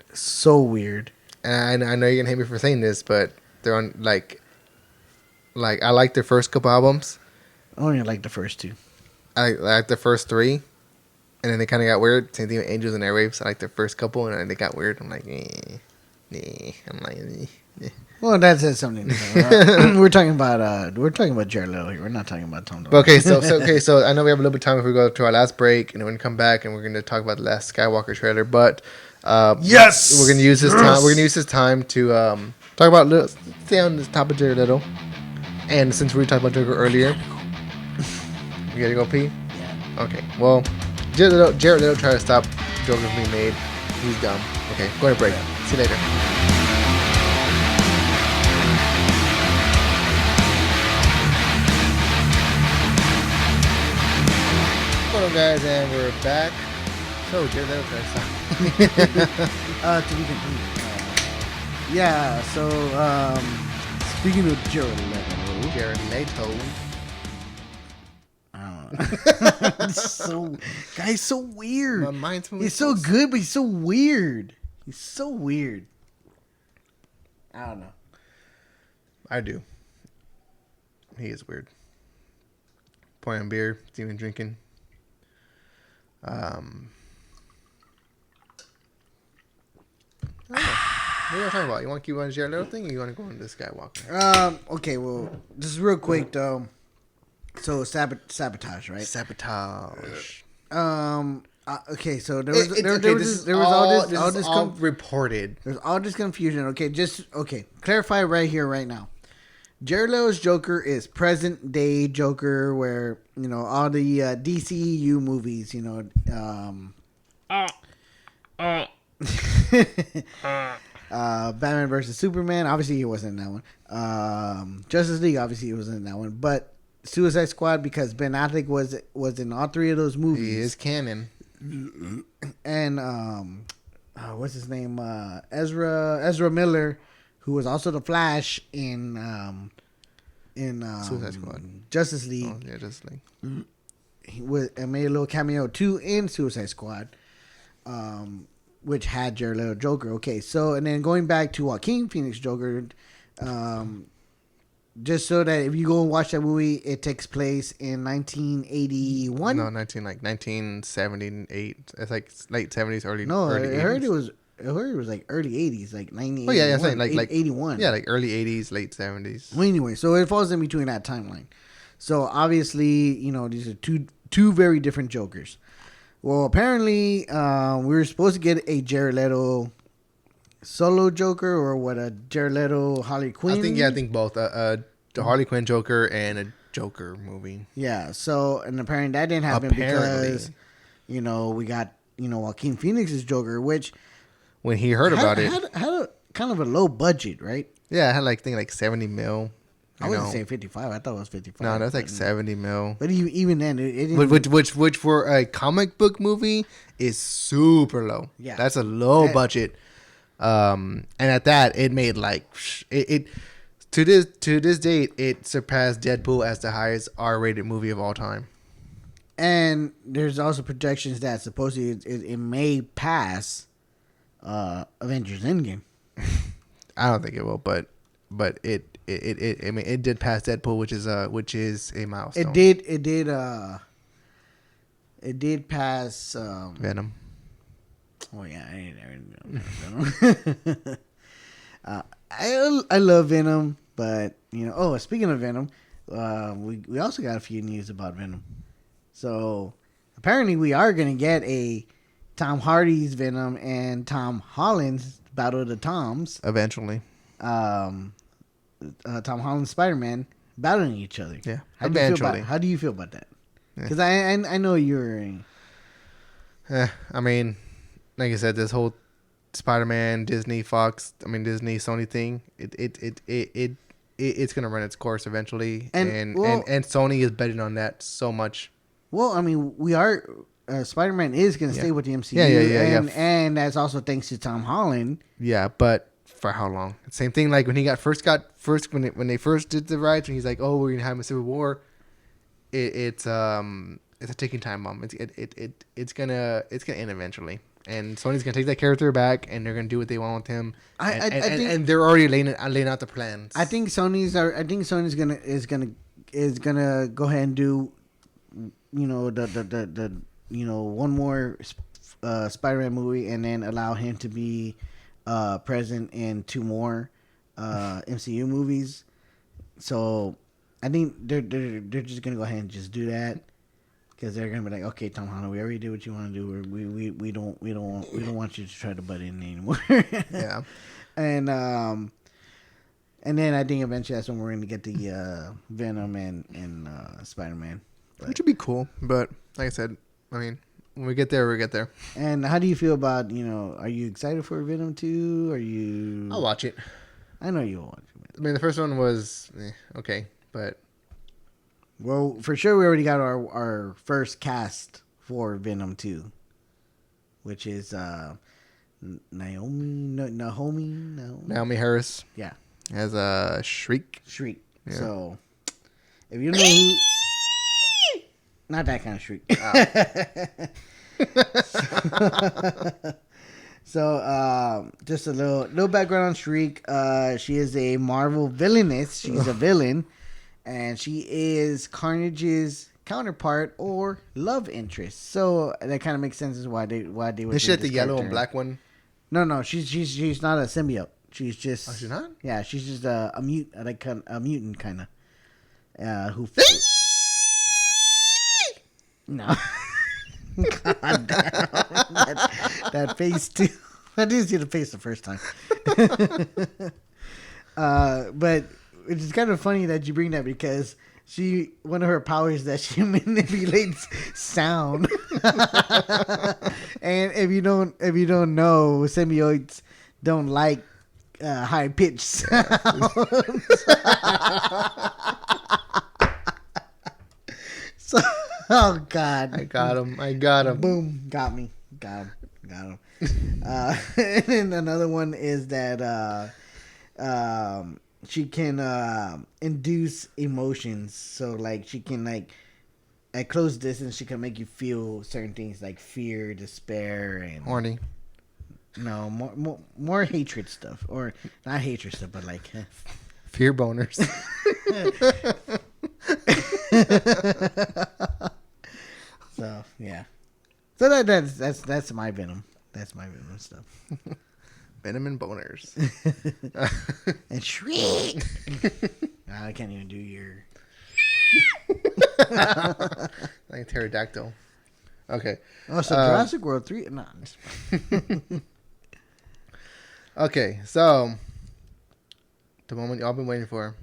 [SPEAKER 1] And I know you're gonna hate me for saying this, but they're on like I like their first couple albums.
[SPEAKER 3] I only like the first two.
[SPEAKER 1] I like the first three, and then they kind of got weird. Same thing with Angels and Airwaves. I like their first couple, and then they got weird. I'm like, I'm like,
[SPEAKER 3] Well, that says something. Right? We're talking about Jared Leto here. We're not talking about Tom.
[SPEAKER 1] Okay, so I know we have a little bit of time if we go to our last break, and then we're gonna come back and we're gonna talk about the last Skywalker trailer. But
[SPEAKER 3] yes,
[SPEAKER 1] we're gonna use this time. We're gonna use this time to talk about stay on this topic of Jared Leto. And since we were talking about Joker earlier, you gotta go pee. Yeah. Okay. Well, Jared Leto tried to stop Joker from being made. He's dumb. Okay, go to break. See you later. Hello guys, and we're back. So Jared Leto tried to stop.
[SPEAKER 3] To be continued. Yeah. So speaking of Jared Leto. Guy's so weird.
[SPEAKER 1] My mind's moving.
[SPEAKER 3] He's so good, but he's so weird. I don't know.
[SPEAKER 1] I do. He is weird. Pouring beer, even drinking. What are you talking about? You want to keep on the Jared Leto thing, or you want to go into Skywalker?
[SPEAKER 3] Okay. Well, just real quick though. So sabotage, right?
[SPEAKER 1] Sabotage.
[SPEAKER 3] Okay. So there was all this
[SPEAKER 1] reported.
[SPEAKER 3] There's all this confusion. Okay, clarify right here, right now. Jared Leto's Joker is present day Joker, where all the DCEU movies, Batman versus Superman. Obviously, he wasn't in that one. Justice League. Obviously, he wasn't in that one. But Suicide Squad, because Ben Affleck was in all three of those movies.
[SPEAKER 1] He is canon.
[SPEAKER 3] And what's his name? Ezra Miller, who was also the Flash in
[SPEAKER 1] Suicide Squad,
[SPEAKER 3] Justice League.
[SPEAKER 1] Oh, yeah, Justice League.
[SPEAKER 3] He made a little cameo too in Suicide Squad, which had Jared Leto Joker. Okay, so and then going back to Joaquin Phoenix Joker, just so that if you go and watch that movie, it takes place in 1981.
[SPEAKER 1] No, 1978. It's like late 70s, early.
[SPEAKER 3] No,
[SPEAKER 1] early
[SPEAKER 3] I heard
[SPEAKER 1] 80s.
[SPEAKER 3] it was like early 80s, like 1981.
[SPEAKER 1] Oh yeah, I'm saying like
[SPEAKER 3] 81.
[SPEAKER 1] Yeah, like early 80s, late 70s.
[SPEAKER 3] Well, anyway, so it falls in between that timeline. So obviously, these are two very different Jokers. Well, apparently, we were supposed to get a Jared Leto solo Joker, or what, a Jared Leto Harley Quinn.
[SPEAKER 1] I think both the Harley Quinn Joker and a Joker movie.
[SPEAKER 3] Yeah. So, and apparently that didn't happen because we got Joaquin Phoenix's Joker, which
[SPEAKER 1] when he heard about it,
[SPEAKER 3] had a kind of a low budget, right?
[SPEAKER 1] Yeah, I had like 70 mil.
[SPEAKER 3] I wasn't saying 55. I thought it was 55.
[SPEAKER 1] No, that's like 70 mil.
[SPEAKER 3] But even then, it didn't.
[SPEAKER 1] Which for a comic book movie is super low.
[SPEAKER 3] Yeah,
[SPEAKER 1] that's a low budget. And at that, it made like it to this date, it surpassed Deadpool as the highest R-rated movie of all time.
[SPEAKER 3] And there's also projections that supposedly it may pass Avengers Endgame.
[SPEAKER 1] I don't think it will, but it did pass Deadpool, which is a milestone.
[SPEAKER 3] It did pass
[SPEAKER 1] Venom.
[SPEAKER 3] Oh yeah, I Venom. I love Venom, but speaking of Venom, we also got a few news about Venom. So apparently we are gonna get a Tom Hardy's Venom and Tom Holland's Battle of the Toms
[SPEAKER 1] eventually.
[SPEAKER 3] Tom Holland's Spider-Man battling each other.
[SPEAKER 1] Yeah,
[SPEAKER 3] how do you feel about that? Because I know you're.
[SPEAKER 1] I mean, like I said, this whole Spider-Man, Disney, Sony thing, it's gonna run its course eventually, and Sony is betting on that so much.
[SPEAKER 3] Well, I mean, we are. Spider-Man is gonna stay with the MCU, and that's also thanks to Tom Holland.
[SPEAKER 1] Yeah, but for how long? Same thing like when he when they first did the rights, and he's like, "Oh, we're gonna have a civil war." It's a ticking time bomb. It's gonna end eventually, and Sony's gonna take that character back, and they're gonna do what they want with him. I think they're already laying out the plans.
[SPEAKER 3] I think Sony's gonna go ahead and do, the one more Spider-Man movie, and then allow him to be present in two more MCU movies. So I think they're just gonna go ahead and just do that, because they're gonna be like, okay, Tom Holland, we already did what you want to do. We don't want you to try to butt in anymore.
[SPEAKER 1] Yeah.
[SPEAKER 3] And then I think eventually that's when we're gonna get the Venom and Spider-Man,
[SPEAKER 1] which would be cool. But like I said, I mean, when we get there, we get there.
[SPEAKER 3] And how do you feel about, are you excited for Venom 2? Are you?
[SPEAKER 1] I'll watch it.
[SPEAKER 3] I know you'll watch it.
[SPEAKER 1] I mean, the first one was okay, but
[SPEAKER 3] well, for sure we already got our first cast for Venom 2, which is Naomi
[SPEAKER 1] Harris.
[SPEAKER 3] Yeah,
[SPEAKER 1] as a Shriek.
[SPEAKER 3] Yeah. So if you know who. Not that kind of shriek. Oh. So, just a little background on Shriek. She is a Marvel villainess. She's a villain, and she is Carnage's counterpart or love interest. So that kind of makes sense as why they would.
[SPEAKER 1] Is she the yellow and black one?
[SPEAKER 3] No. She's not a symbiote. She's just.
[SPEAKER 1] Oh, she's not.
[SPEAKER 3] Yeah, she's just a mutant kind of. Who. No. God damn. That face too. I didn't see the face the first time. But It's kind of funny that you bring that because one of her powers is that she manipulates sound. And if you don't know, symbiotes don't like high pitched sounds. So, oh God,
[SPEAKER 1] I got him.
[SPEAKER 3] Boom, got me. Got him. And then another one is that she can induce emotions. So like she can like at close distance she can make you feel certain things like fear, despair, and
[SPEAKER 1] horny.
[SPEAKER 3] No, more hatred stuff, or not hatred stuff, but like
[SPEAKER 1] fear boners.
[SPEAKER 3] So yeah, so that's my Venom. That's my Venom stuff.
[SPEAKER 1] Venom and boners.
[SPEAKER 3] And shriek. I can't even do your
[SPEAKER 1] like pterodactyl. Okay.
[SPEAKER 3] Oh, so Jurassic World 3? No.
[SPEAKER 1] Okay, so the moment y'all been waiting for.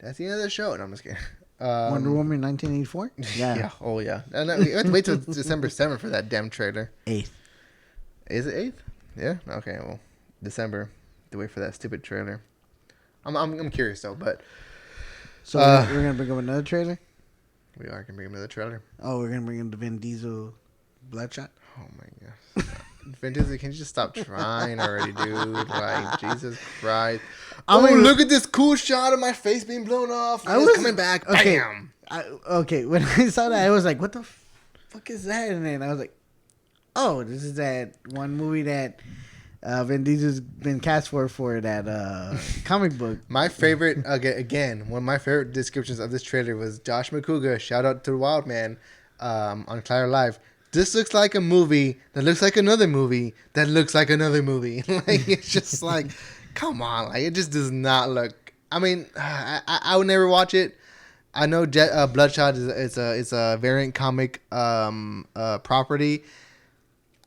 [SPEAKER 1] That's the end of the show. No, I'm just kidding.
[SPEAKER 3] Wonder Woman 1984?
[SPEAKER 1] Yeah. Oh, yeah. And we have to wait till December 7th for that damn trailer.
[SPEAKER 3] 8th.
[SPEAKER 1] Is it 8th? Yeah? Okay, well, December. To wait for that stupid trailer. I'm curious, though, but...
[SPEAKER 3] So we're going to bring up another trailer?
[SPEAKER 1] We are going to bring up another trailer.
[SPEAKER 3] Oh, we're going to bring in the Vin Diesel Bloodshot?
[SPEAKER 1] Oh, my gosh. Vin Diesel, can you just stop trying already, dude? Like, Jesus Christ. Look at this cool shot of my face being blown off. I was coming back.
[SPEAKER 3] Okay,
[SPEAKER 1] Bam!
[SPEAKER 3] Okay, when I saw that, I was like, what the fuck is that? And then I was like, oh, this is that one movie that Vin Diesel's been cast for that comic book.
[SPEAKER 1] My favorite, again, one of my favorite descriptions of this trailer was Josh McCouga, shout out to the Wild Man, on Claire Live. This looks like a movie that looks like another movie that looks like another movie. Like, it's just like, come on. Like, it just does not look... I mean, I would never watch it. I know Bloodshot is a variant comic property.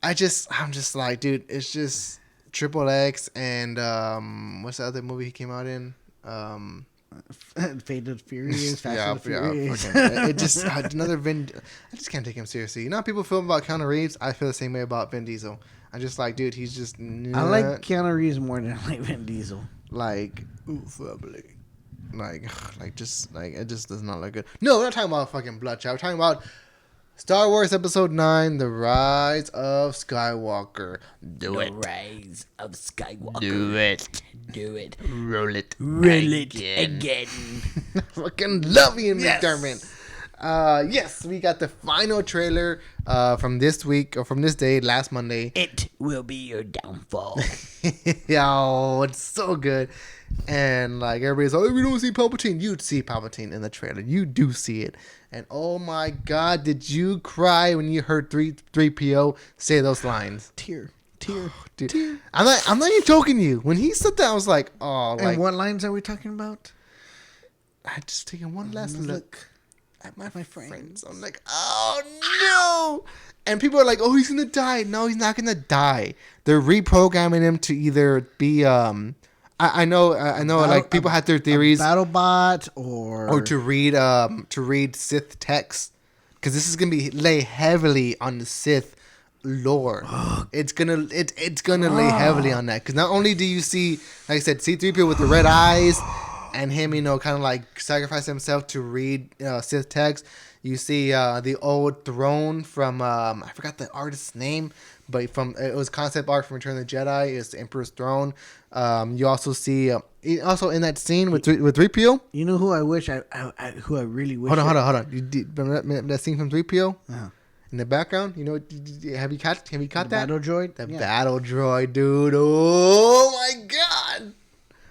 [SPEAKER 1] I'm just like, dude, it's just Triple X and what's the other movie he came out in?
[SPEAKER 3] Fate of Furious, Fast and Furious.
[SPEAKER 1] Okay. It just another Vin. I just can't take him seriously. You know how people feel about Keanu Reeves? I feel the same way about Vin Diesel. I'm just like, dude, he's just.
[SPEAKER 3] I like Keanu Reeves more than I like Vin Diesel.
[SPEAKER 1] Like, family. Like, it just does not look good. No, we're not talking about fucking Bloodshot. We're talking about Star Wars Episode 9, The Rise of Skywalker.
[SPEAKER 3] The Rise of Skywalker.
[SPEAKER 1] Do it. Roll it.
[SPEAKER 3] Again.
[SPEAKER 1] Fucking love you, McDermott. Yes, we got the final trailer from this week, or from this day, last Monday.
[SPEAKER 3] It will be your downfall.
[SPEAKER 1] Yo, it's so good. And like everybody's like, we don't see Palpatine. You see Palpatine in the trailer. You do see it. And oh my God, did you cry when you heard 3PO say those lines?
[SPEAKER 3] Tear.
[SPEAKER 1] Dude. Tear. I'm not even joking you. When he said that, I was like, oh.
[SPEAKER 3] And what lines are we talking about?
[SPEAKER 1] I just taken one last look at my friends. I'm like, oh no. And people are like, oh, he's gonna die. No, he's not gonna die. They're reprogramming him to either be I know like people had their theories.
[SPEAKER 3] BattleBot or
[SPEAKER 1] to read Sith text, because this is gonna be lay heavily on the Sith lore. It's gonna lay heavily on that, because not only do you see, like I said, C-3PO with the red eyes and him, kind of like sacrifice himself to read Sith text. You see the old throne from I forgot the artist's name, but it was concept art from Return of the Jedi. It's the Emperor's throne. You also see also in that scene with 3PO.
[SPEAKER 3] You know who I wish who I really wish.
[SPEAKER 1] Hold on. You did that scene from 3PO? Uh-huh. In the background, have you caught that?
[SPEAKER 3] Battle droid?
[SPEAKER 1] Battle droid, dude. Oh my God.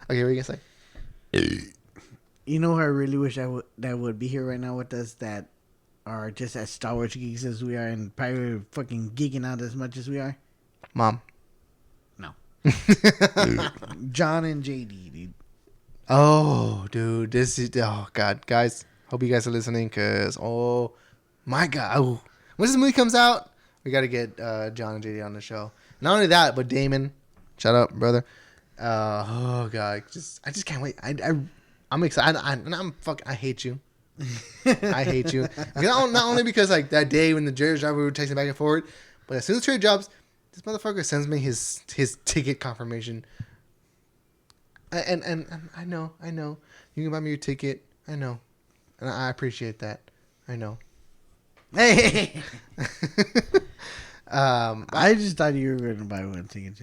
[SPEAKER 1] Okay, what are you gonna say?
[SPEAKER 3] You know who I really wish that would be here right now with us, that are just as Star Wars geeks as we are, and probably fucking geeking out as much as we are?
[SPEAKER 1] Mom.
[SPEAKER 3] No. John and JD, dude.
[SPEAKER 1] Oh, dude. Oh, God. Guys, hope you guys are listening, because, oh, my God. Oh. When this movie comes out, we got to get John and JD on the show. Not only that, but Damon. Shout out, brother. Oh god, I just can't wait. I'm excited. I hate you. I hate you. Not only because like that day when the jury driver we were texting back and forth, but as soon as the trade drops, this motherfucker sends me his ticket confirmation. And I know you can buy me your ticket. I know, and I appreciate that. I know.
[SPEAKER 3] Hey. I just thought you were going to buy one ticket.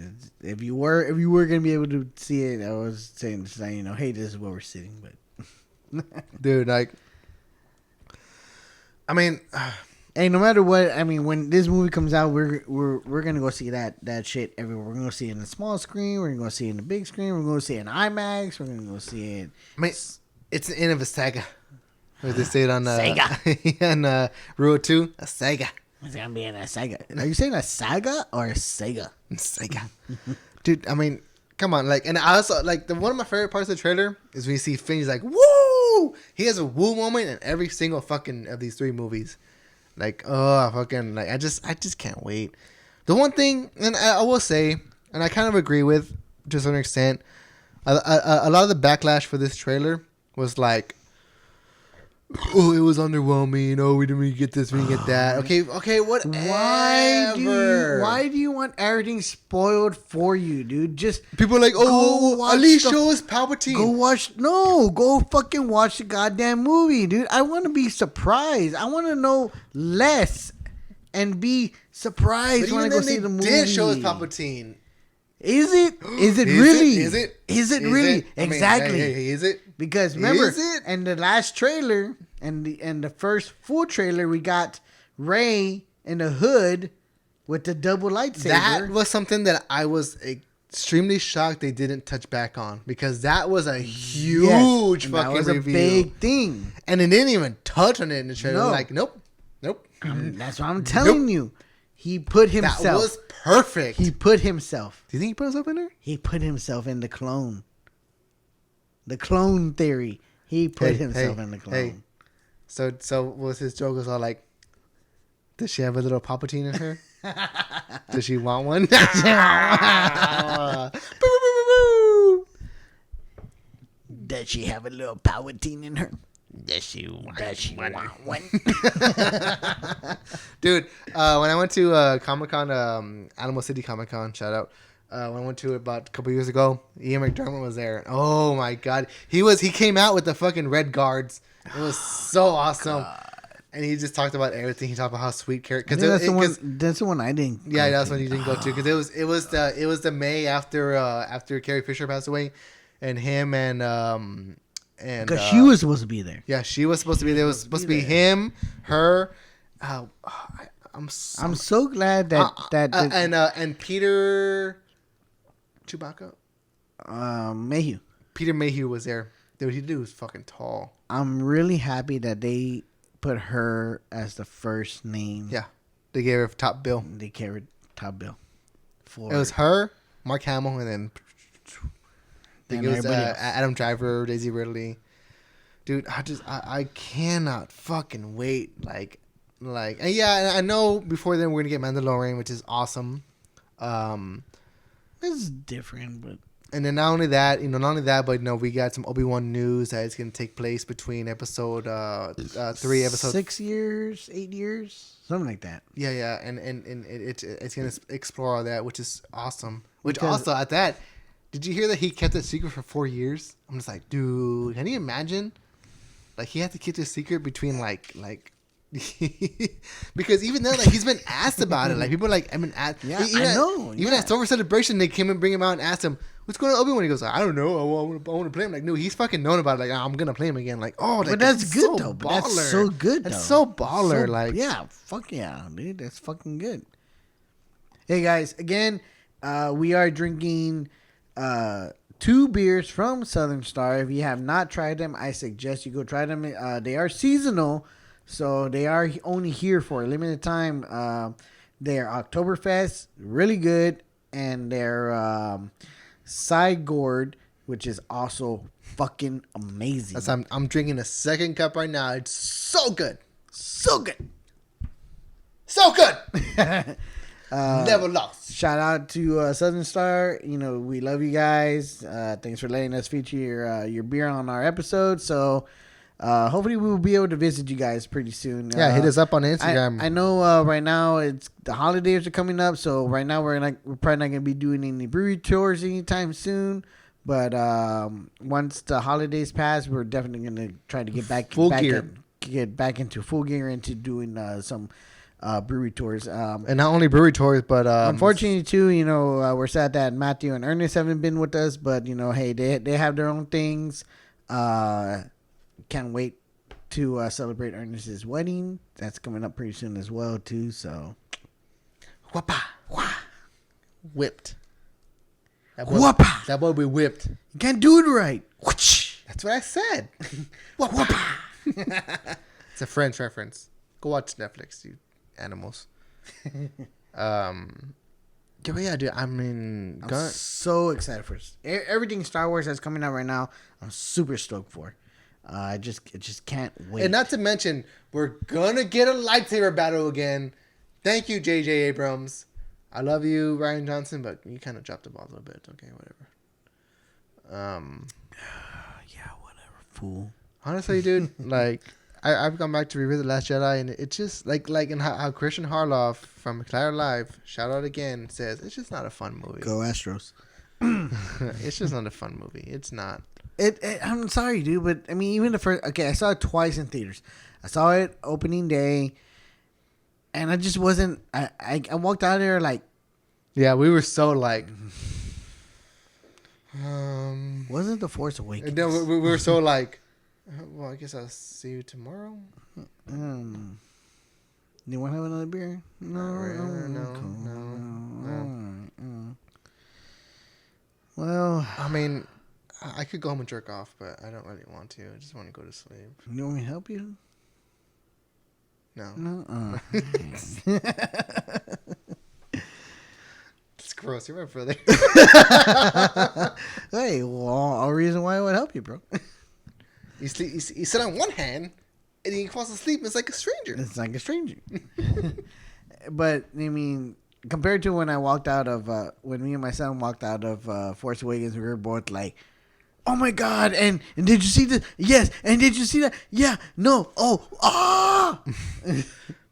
[SPEAKER 3] If you were going to be able to see it, I was saying, hey, this is where we're sitting. But
[SPEAKER 1] dude, like, I mean,
[SPEAKER 3] hey, no matter what, I mean, when this movie comes out, we're gonna go see that shit everywhere. We're gonna go see it in the small screen. We're gonna go see it in the big screen. We're gonna see it in IMAX. We're gonna go see it.
[SPEAKER 1] I mean, it's the end of a saga. What they say it on
[SPEAKER 3] Sega
[SPEAKER 1] on Rule 2, a saga.
[SPEAKER 3] It's gonna be in a saga. Are you saying a saga or a Sega?
[SPEAKER 1] Sega. Dude, I mean, come on, like, and I also like one of my favorite parts of the trailer is when you see Finn. He's like, "Woo!" He has a woo moment in every single fucking of these 3 movies. Like, oh, fucking, like, I just can't wait. The one thing, and I will say, and I kind of agree with to a certain extent, a lot of the backlash for this trailer was like, oh, it was underwhelming. Oh, we didn't really get this, we didn't get that. Okay, whatever.
[SPEAKER 3] Why do you want everything spoiled for you, dude? Just
[SPEAKER 1] people are like, oh, at least show us Palpatine.
[SPEAKER 3] Go fucking watch the goddamn movie, dude. I want to be surprised. I want to know less and be surprised when I go see the movie.
[SPEAKER 1] Did show us Palpatine.
[SPEAKER 3] Is it really?
[SPEAKER 1] Is it
[SPEAKER 3] really? Exactly.
[SPEAKER 1] Hey, is it?
[SPEAKER 3] Because remember, in the last trailer and the first full trailer, we got Rey in the hood with the double lightsaber.
[SPEAKER 1] That was something that I was extremely shocked they didn't touch back on, because that was a huge fucking
[SPEAKER 3] that was
[SPEAKER 1] reveal.
[SPEAKER 3] A big thing,
[SPEAKER 1] and they didn't even touch on it in the trailer. No. Like, nope.
[SPEAKER 3] That's what I'm telling you. He put himself.
[SPEAKER 1] That was perfect.
[SPEAKER 3] He put himself.
[SPEAKER 1] Do you think he put himself in there?
[SPEAKER 3] He put himself in the clone. The clone theory. He put himself in the clone. Hey.
[SPEAKER 1] So was his joke was all like, does she have a little Palpatine in her? Does she want one?
[SPEAKER 3] Does she have a little Palpatine in her? Does she want one?
[SPEAKER 1] Dude, when I went to Comic-Con, Animal City Comic-Con, shout out. When I went to it about a couple years ago, Ian McDermott was there. Oh my god, he came out with the fucking red guards. It was so awesome. God. And he just talked about everything. He talked about how sweet character.
[SPEAKER 3] That's the one I didn't.
[SPEAKER 1] Yeah, that's one you didn't go to, because it was the May after Carrie Fisher passed away, and him and
[SPEAKER 3] because she was supposed to be there.
[SPEAKER 1] Yeah, she was supposed to be there. It was supposed to be him, her. I'm
[SPEAKER 3] so glad that
[SPEAKER 1] and Peter Chewbacca,
[SPEAKER 3] Mayhew.
[SPEAKER 1] Peter Mayhew was there. Dude, he was fucking tall.
[SPEAKER 3] I'm really happy that they put her as the first name.
[SPEAKER 1] Yeah, they gave her top bill.
[SPEAKER 3] They gave her top bill.
[SPEAKER 1] It was her, Mark Hamill, and then it was Adam Driver, Daisy Ridley. Dude, I cannot fucking wait. Like, and yeah, I know before then we're gonna get Mandalorian, which is awesome.
[SPEAKER 3] It's different, but.
[SPEAKER 1] And then not only that, but we got some Obi-Wan news that it's gonna take place between episode 3, episode
[SPEAKER 3] 6 years, 8 years, something like that.
[SPEAKER 1] Yeah, and it's gonna explore all that, which is awesome. Which also at that. Did you hear that he kept it secret for 4 years? I'm just like, dude, can you imagine? Like, he had to keep this secret between like because even then, like, he's been asked about it. Like, people are like, I mean, I know. Even at Silver Celebration, they came and bring him out and asked him, "What's going on, Obi-Wan?" He goes, "I don't know. I want to play him." Like, no, he's fucking known about it. Like, I'm gonna play him again. Like, oh, like,
[SPEAKER 3] but that's good so though. But that's so good.
[SPEAKER 1] That's so baller. So, like,
[SPEAKER 3] yeah, fuck yeah, dude. That's fucking good. Hey guys, again, we are drinking 2 beers from Southern Star. If you have not tried them, I suggest you go try them. They are seasonal, so they are only here for a limited time. They are Oktoberfest, really good, and they're Cygourd, which is also fucking amazing.
[SPEAKER 1] I'm drinking a second cup right now. It's so good,
[SPEAKER 3] so good,
[SPEAKER 1] so good. Never lost.
[SPEAKER 3] Shout out to Southern Star. We love you guys. Thanks for letting us feature your beer on our episode. So hopefully we will be able to visit you guys pretty soon.
[SPEAKER 1] Yeah, hit us up on Instagram.
[SPEAKER 3] I know right now it's the holidays are coming up, so right now we're probably not gonna be doing any brewery tours anytime soon. But once the holidays pass, we're definitely gonna try to get back into full gear into doing some brewery tours.
[SPEAKER 1] And not only brewery tours, but
[SPEAKER 3] unfortunately too, we're sad that Matthew and Ernest haven't been with us. But hey, they have their own things. Can't wait to celebrate Ernest's wedding. That's coming up pretty soon as well too. So,
[SPEAKER 1] whipped. That boy be whipped.
[SPEAKER 3] You can't do it right.
[SPEAKER 1] That's what I said. It's a French reference. Go watch Netflix, you animals. Yeah, dude. I'm
[SPEAKER 3] so excited for everything Star Wars that's coming out right now. I'm super stoked for. I just can't wait.
[SPEAKER 1] And not to mention, we're gonna get a lightsaber battle again. Thank you, J.J. Abrams. I love you, Ryan Johnson, but you kind of dropped the ball a little bit. Okay, whatever.
[SPEAKER 3] Yeah, whatever, fool.
[SPEAKER 1] Honestly, dude, like I've gone back to revisit Last Jedi, and it's just like in how Christian Harloff from McLaren Live, shout out again, says it's just not a fun movie.
[SPEAKER 3] Go Astros.
[SPEAKER 1] It's just not a fun movie. It's not.
[SPEAKER 3] I'm sorry, dude, but I mean, even the first. Okay, I saw it twice in theaters. I saw it opening day. And I just wasn't. I walked out of there like.
[SPEAKER 1] Yeah, we were so like.
[SPEAKER 3] Wasn't The Force Awakens?
[SPEAKER 1] No, we were so like. Well, I guess I'll see you tomorrow.
[SPEAKER 3] Do you want to have another beer?
[SPEAKER 1] No.
[SPEAKER 3] Well,
[SPEAKER 1] I mean, I could go home and jerk off, but I don't really want to. I just want to go to sleep.
[SPEAKER 3] You want me to help you?
[SPEAKER 1] No. It's gross. You're my brother.
[SPEAKER 3] Hey, well, a reason why I would help you, bro.
[SPEAKER 1] You sit on one hand, and he falls asleep. It's like a stranger.
[SPEAKER 3] It's like a stranger. But I mean, compared to when I walked out of when me and my son walked out of Force Awakens, we were both like, "Oh my god!" And did you see this? Yes. And did you see that? Yeah. No. Oh. Ah.
[SPEAKER 1] And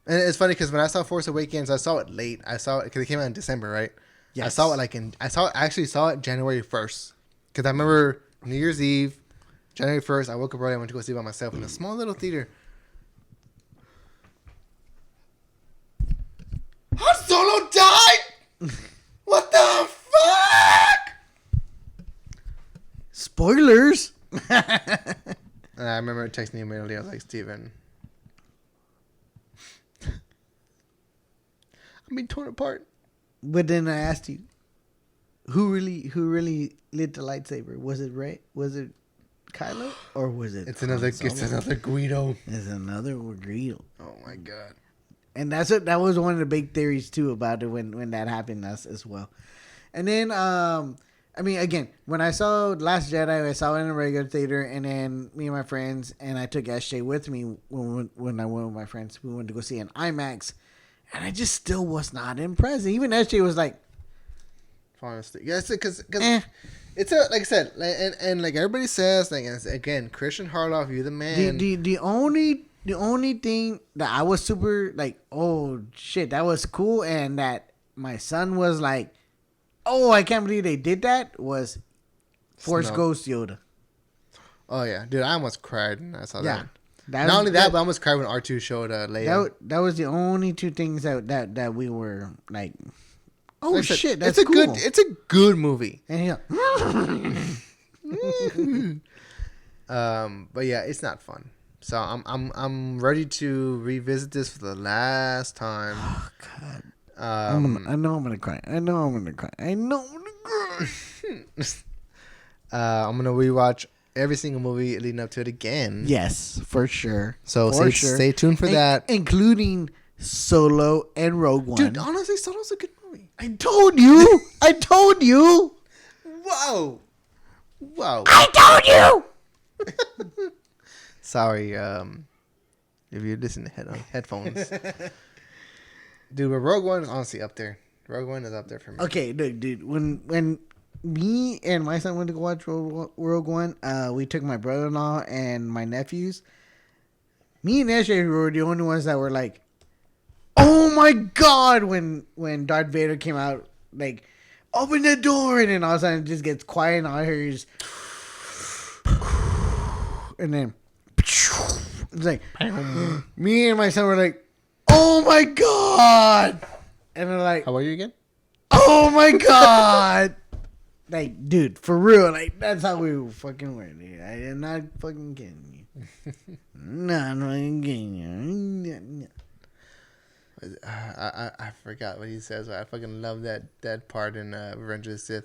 [SPEAKER 1] it's funny because when I saw Force Awakens, I saw it late. I saw it because it came out in December, right? Yes. I actually saw it January 1st because I remember New Year's Eve, January 1st. I woke up early. I went to go see it by myself in a small little theater. Han Solo died. What the fuck?
[SPEAKER 3] Spoilers.
[SPEAKER 1] And I remember texting you immediately. I was like, Steven, I'm being torn apart.
[SPEAKER 3] But then I asked you, who really lit the lightsaber? Was it Rey? Was it Kylo? Or was it?
[SPEAKER 1] It's another Guido.
[SPEAKER 3] It's another Guido.
[SPEAKER 1] Oh my god.
[SPEAKER 3] And that was one of the big theories too about it when that happened as well. And then I mean, again, when I saw Last Jedi, I saw it in a regular theater, and then me and my friends, and I took SJ with me when I went with my friends. We went to go see an IMAX, and I just still was not impressed. Even SJ was like,
[SPEAKER 1] honestly, yeah, because it's a, like I said, and like everybody says, like again, Christian Harloff, you're the man.
[SPEAKER 3] The only thing that I was super like, oh shit, that was cool, and that my son was like, oh, I can't believe they did that, was Force Ghost Yoda.
[SPEAKER 1] Oh yeah, dude, I almost cried when I saw that.
[SPEAKER 3] Not
[SPEAKER 1] only that, but I almost cried when R2 showed Leia.
[SPEAKER 3] That was the only two things that we were like, oh like shit, that's
[SPEAKER 1] it's
[SPEAKER 3] cool.
[SPEAKER 1] It's a good movie.
[SPEAKER 3] And he
[SPEAKER 1] but yeah, it's not fun. So I'm ready to revisit this for the last time.
[SPEAKER 3] Oh god. I know I'm gonna cry. I'm gonna
[SPEAKER 1] rewatch every single movie leading up to it again.
[SPEAKER 3] Yes, for sure.
[SPEAKER 1] So stay tuned for that,
[SPEAKER 3] including Solo and Rogue One.
[SPEAKER 1] Dude, honestly, Solo's a good movie.
[SPEAKER 3] I told you.
[SPEAKER 1] Whoa.
[SPEAKER 3] I told you.
[SPEAKER 1] Sorry, if you listen to headphones. Dude, but Rogue One is honestly up there. Rogue One is up there for me.
[SPEAKER 3] Okay, look, dude. When me and my son went to go watch Rogue One, we took my brother-in-law and my nephews. Me and SJ were the only ones that were like, "Oh my god!" When Darth Vader came out, like, open the door, and then all of a sudden it just gets quiet, and all I hear is, and then it's like, me and my son were like, "Oh my god!" And they're like,
[SPEAKER 1] how are you again?
[SPEAKER 3] "Oh my god!" Like, dude, for real, like that's how we fucking were, dude. I am not fucking kidding you. No, I'm not kidding you.
[SPEAKER 1] I forgot what he says. I fucking love that part in Revenge of the Sith.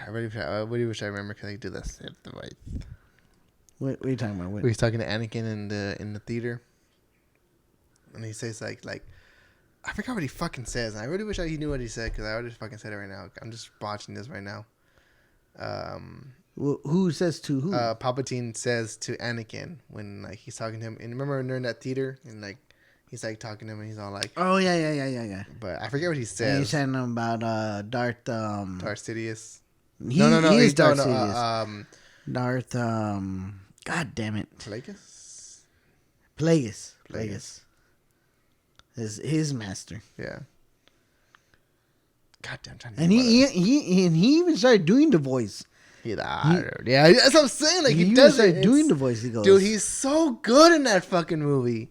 [SPEAKER 1] I really wish I remember because I do that Sith device.
[SPEAKER 3] What are you talking about? What?
[SPEAKER 1] He's talking to Anakin in the theater, and he says like I forgot what he fucking says. And I really wish he knew what he said because I already fucking said it right now. I'm just watching this right now.
[SPEAKER 3] Who says to who?
[SPEAKER 1] Palpatine says to Anakin when like he's talking to him. And remember when they're in that theater and like he's like talking to him and he's all like,
[SPEAKER 3] "Oh yeah."
[SPEAKER 1] But I forget what he says.
[SPEAKER 3] And he's saying about Darth
[SPEAKER 1] Sidious.
[SPEAKER 3] No,
[SPEAKER 1] He
[SPEAKER 3] is Darth
[SPEAKER 1] no,
[SPEAKER 3] Sidious. Darth God damn it. Plagueis. His master.
[SPEAKER 1] Yeah. Goddamn.
[SPEAKER 3] And he even started doing the voice.
[SPEAKER 1] Yeah, that's what I'm saying. Like he does it.
[SPEAKER 3] Doing the voice. He goes,
[SPEAKER 1] dude, he's so good in that fucking movie.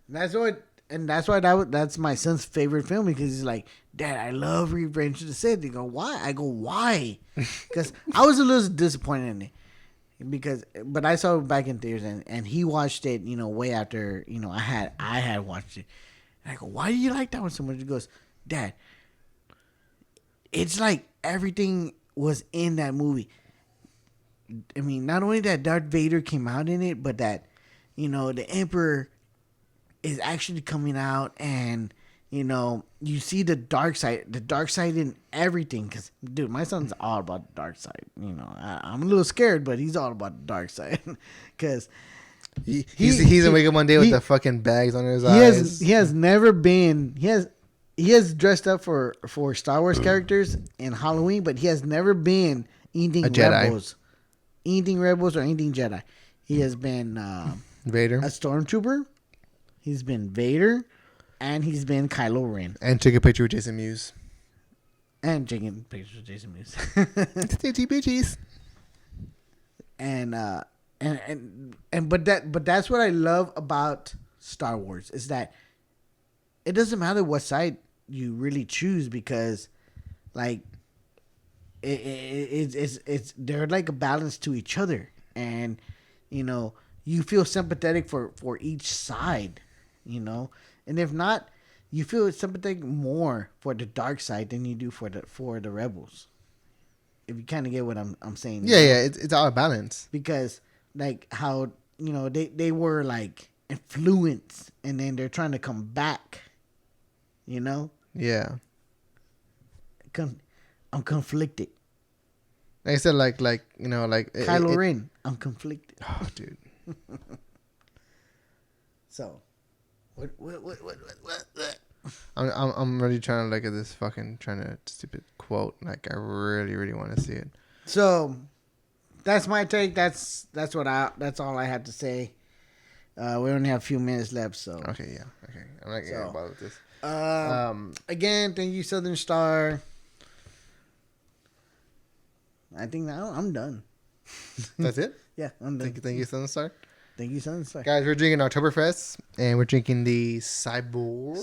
[SPEAKER 3] That's why that's my son's favorite film because he's like, "Dad, I love Revenge of the Sith." They go, "Why?" I go, "Why?" Because I was a little disappointed in it but I saw it back in theaters and he watched it, way after I had watched it. And I go, "Why do you like that one so much?" He goes, "Dad, it's like everything was in that movie. I mean, not only that Darth Vader came out in it, but that, the Emperor is actually coming out and, you see the dark side in everything. Because, dude, my son's all about the dark side. I'm a little scared, but he's all about the dark side. Because
[SPEAKER 1] he's awake one day with the fucking bags on his eyes.
[SPEAKER 3] He has never been... He has dressed up for Star Wars characters in Halloween, but he has never been anything Rebels. Anything Rebels or anything Jedi. He has been
[SPEAKER 1] Vader.
[SPEAKER 3] A Stormtrooper. He's been Vader. And he's been Kylo Ren.
[SPEAKER 1] And took a picture with Jason Mewes.
[SPEAKER 3] And taking pictures with Jason Mewes.
[SPEAKER 1] Stitchy bitches.
[SPEAKER 3] But that's what I love about Star Wars is that it doesn't matter what side you really choose because, like, it's they're like a balance to each other, and you feel sympathetic for each side, and if not, you feel sympathetic more for the dark side than you do for the rebels. If you kind of get what I'm saying,
[SPEAKER 1] yeah, it's all a balance
[SPEAKER 3] because like how they were like influenced, and then they're trying to come back.
[SPEAKER 1] Yeah.
[SPEAKER 3] I'm conflicted.
[SPEAKER 1] Like I said, like
[SPEAKER 3] Kylo Ren. I'm conflicted.
[SPEAKER 1] Oh, dude.
[SPEAKER 3] So, what?
[SPEAKER 1] I'm really trying to look at this fucking stupid quote. Like I really, really want to see it.
[SPEAKER 3] So, that's my take. That's all I had to say. We only have a few minutes left, so.
[SPEAKER 1] Okay, yeah. Okay. I'm not gonna bother with this.
[SPEAKER 3] Again, thank you, Southern Star. I think now I'm done.
[SPEAKER 1] That's it?
[SPEAKER 3] Yeah, I'm done.
[SPEAKER 1] Thank you, Southern Star.
[SPEAKER 3] Thank you, Southern Star.
[SPEAKER 1] Guys, we're drinking Oktoberfest, and we're drinking the Cygourd.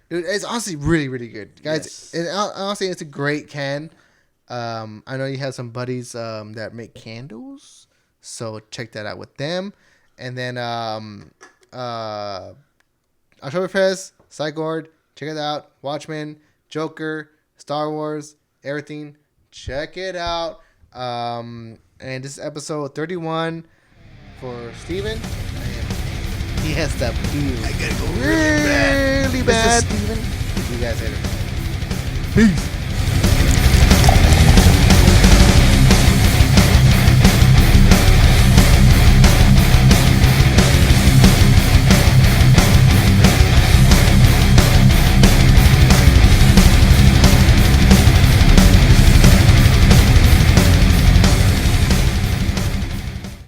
[SPEAKER 1] Dude, it's honestly really, really good. Guys, yes. Honestly, it's a great can. I know you have some buddies that make candles, so check that out with them. And then Oktoberfest, Cygourd, check it out. Watchmen, Joker, Star Wars, everything. Check it out. And this is episode 31 for Steven. He has to pee. I gotta go really bad.
[SPEAKER 3] Steven.
[SPEAKER 1] See you guys later.
[SPEAKER 3] Peace.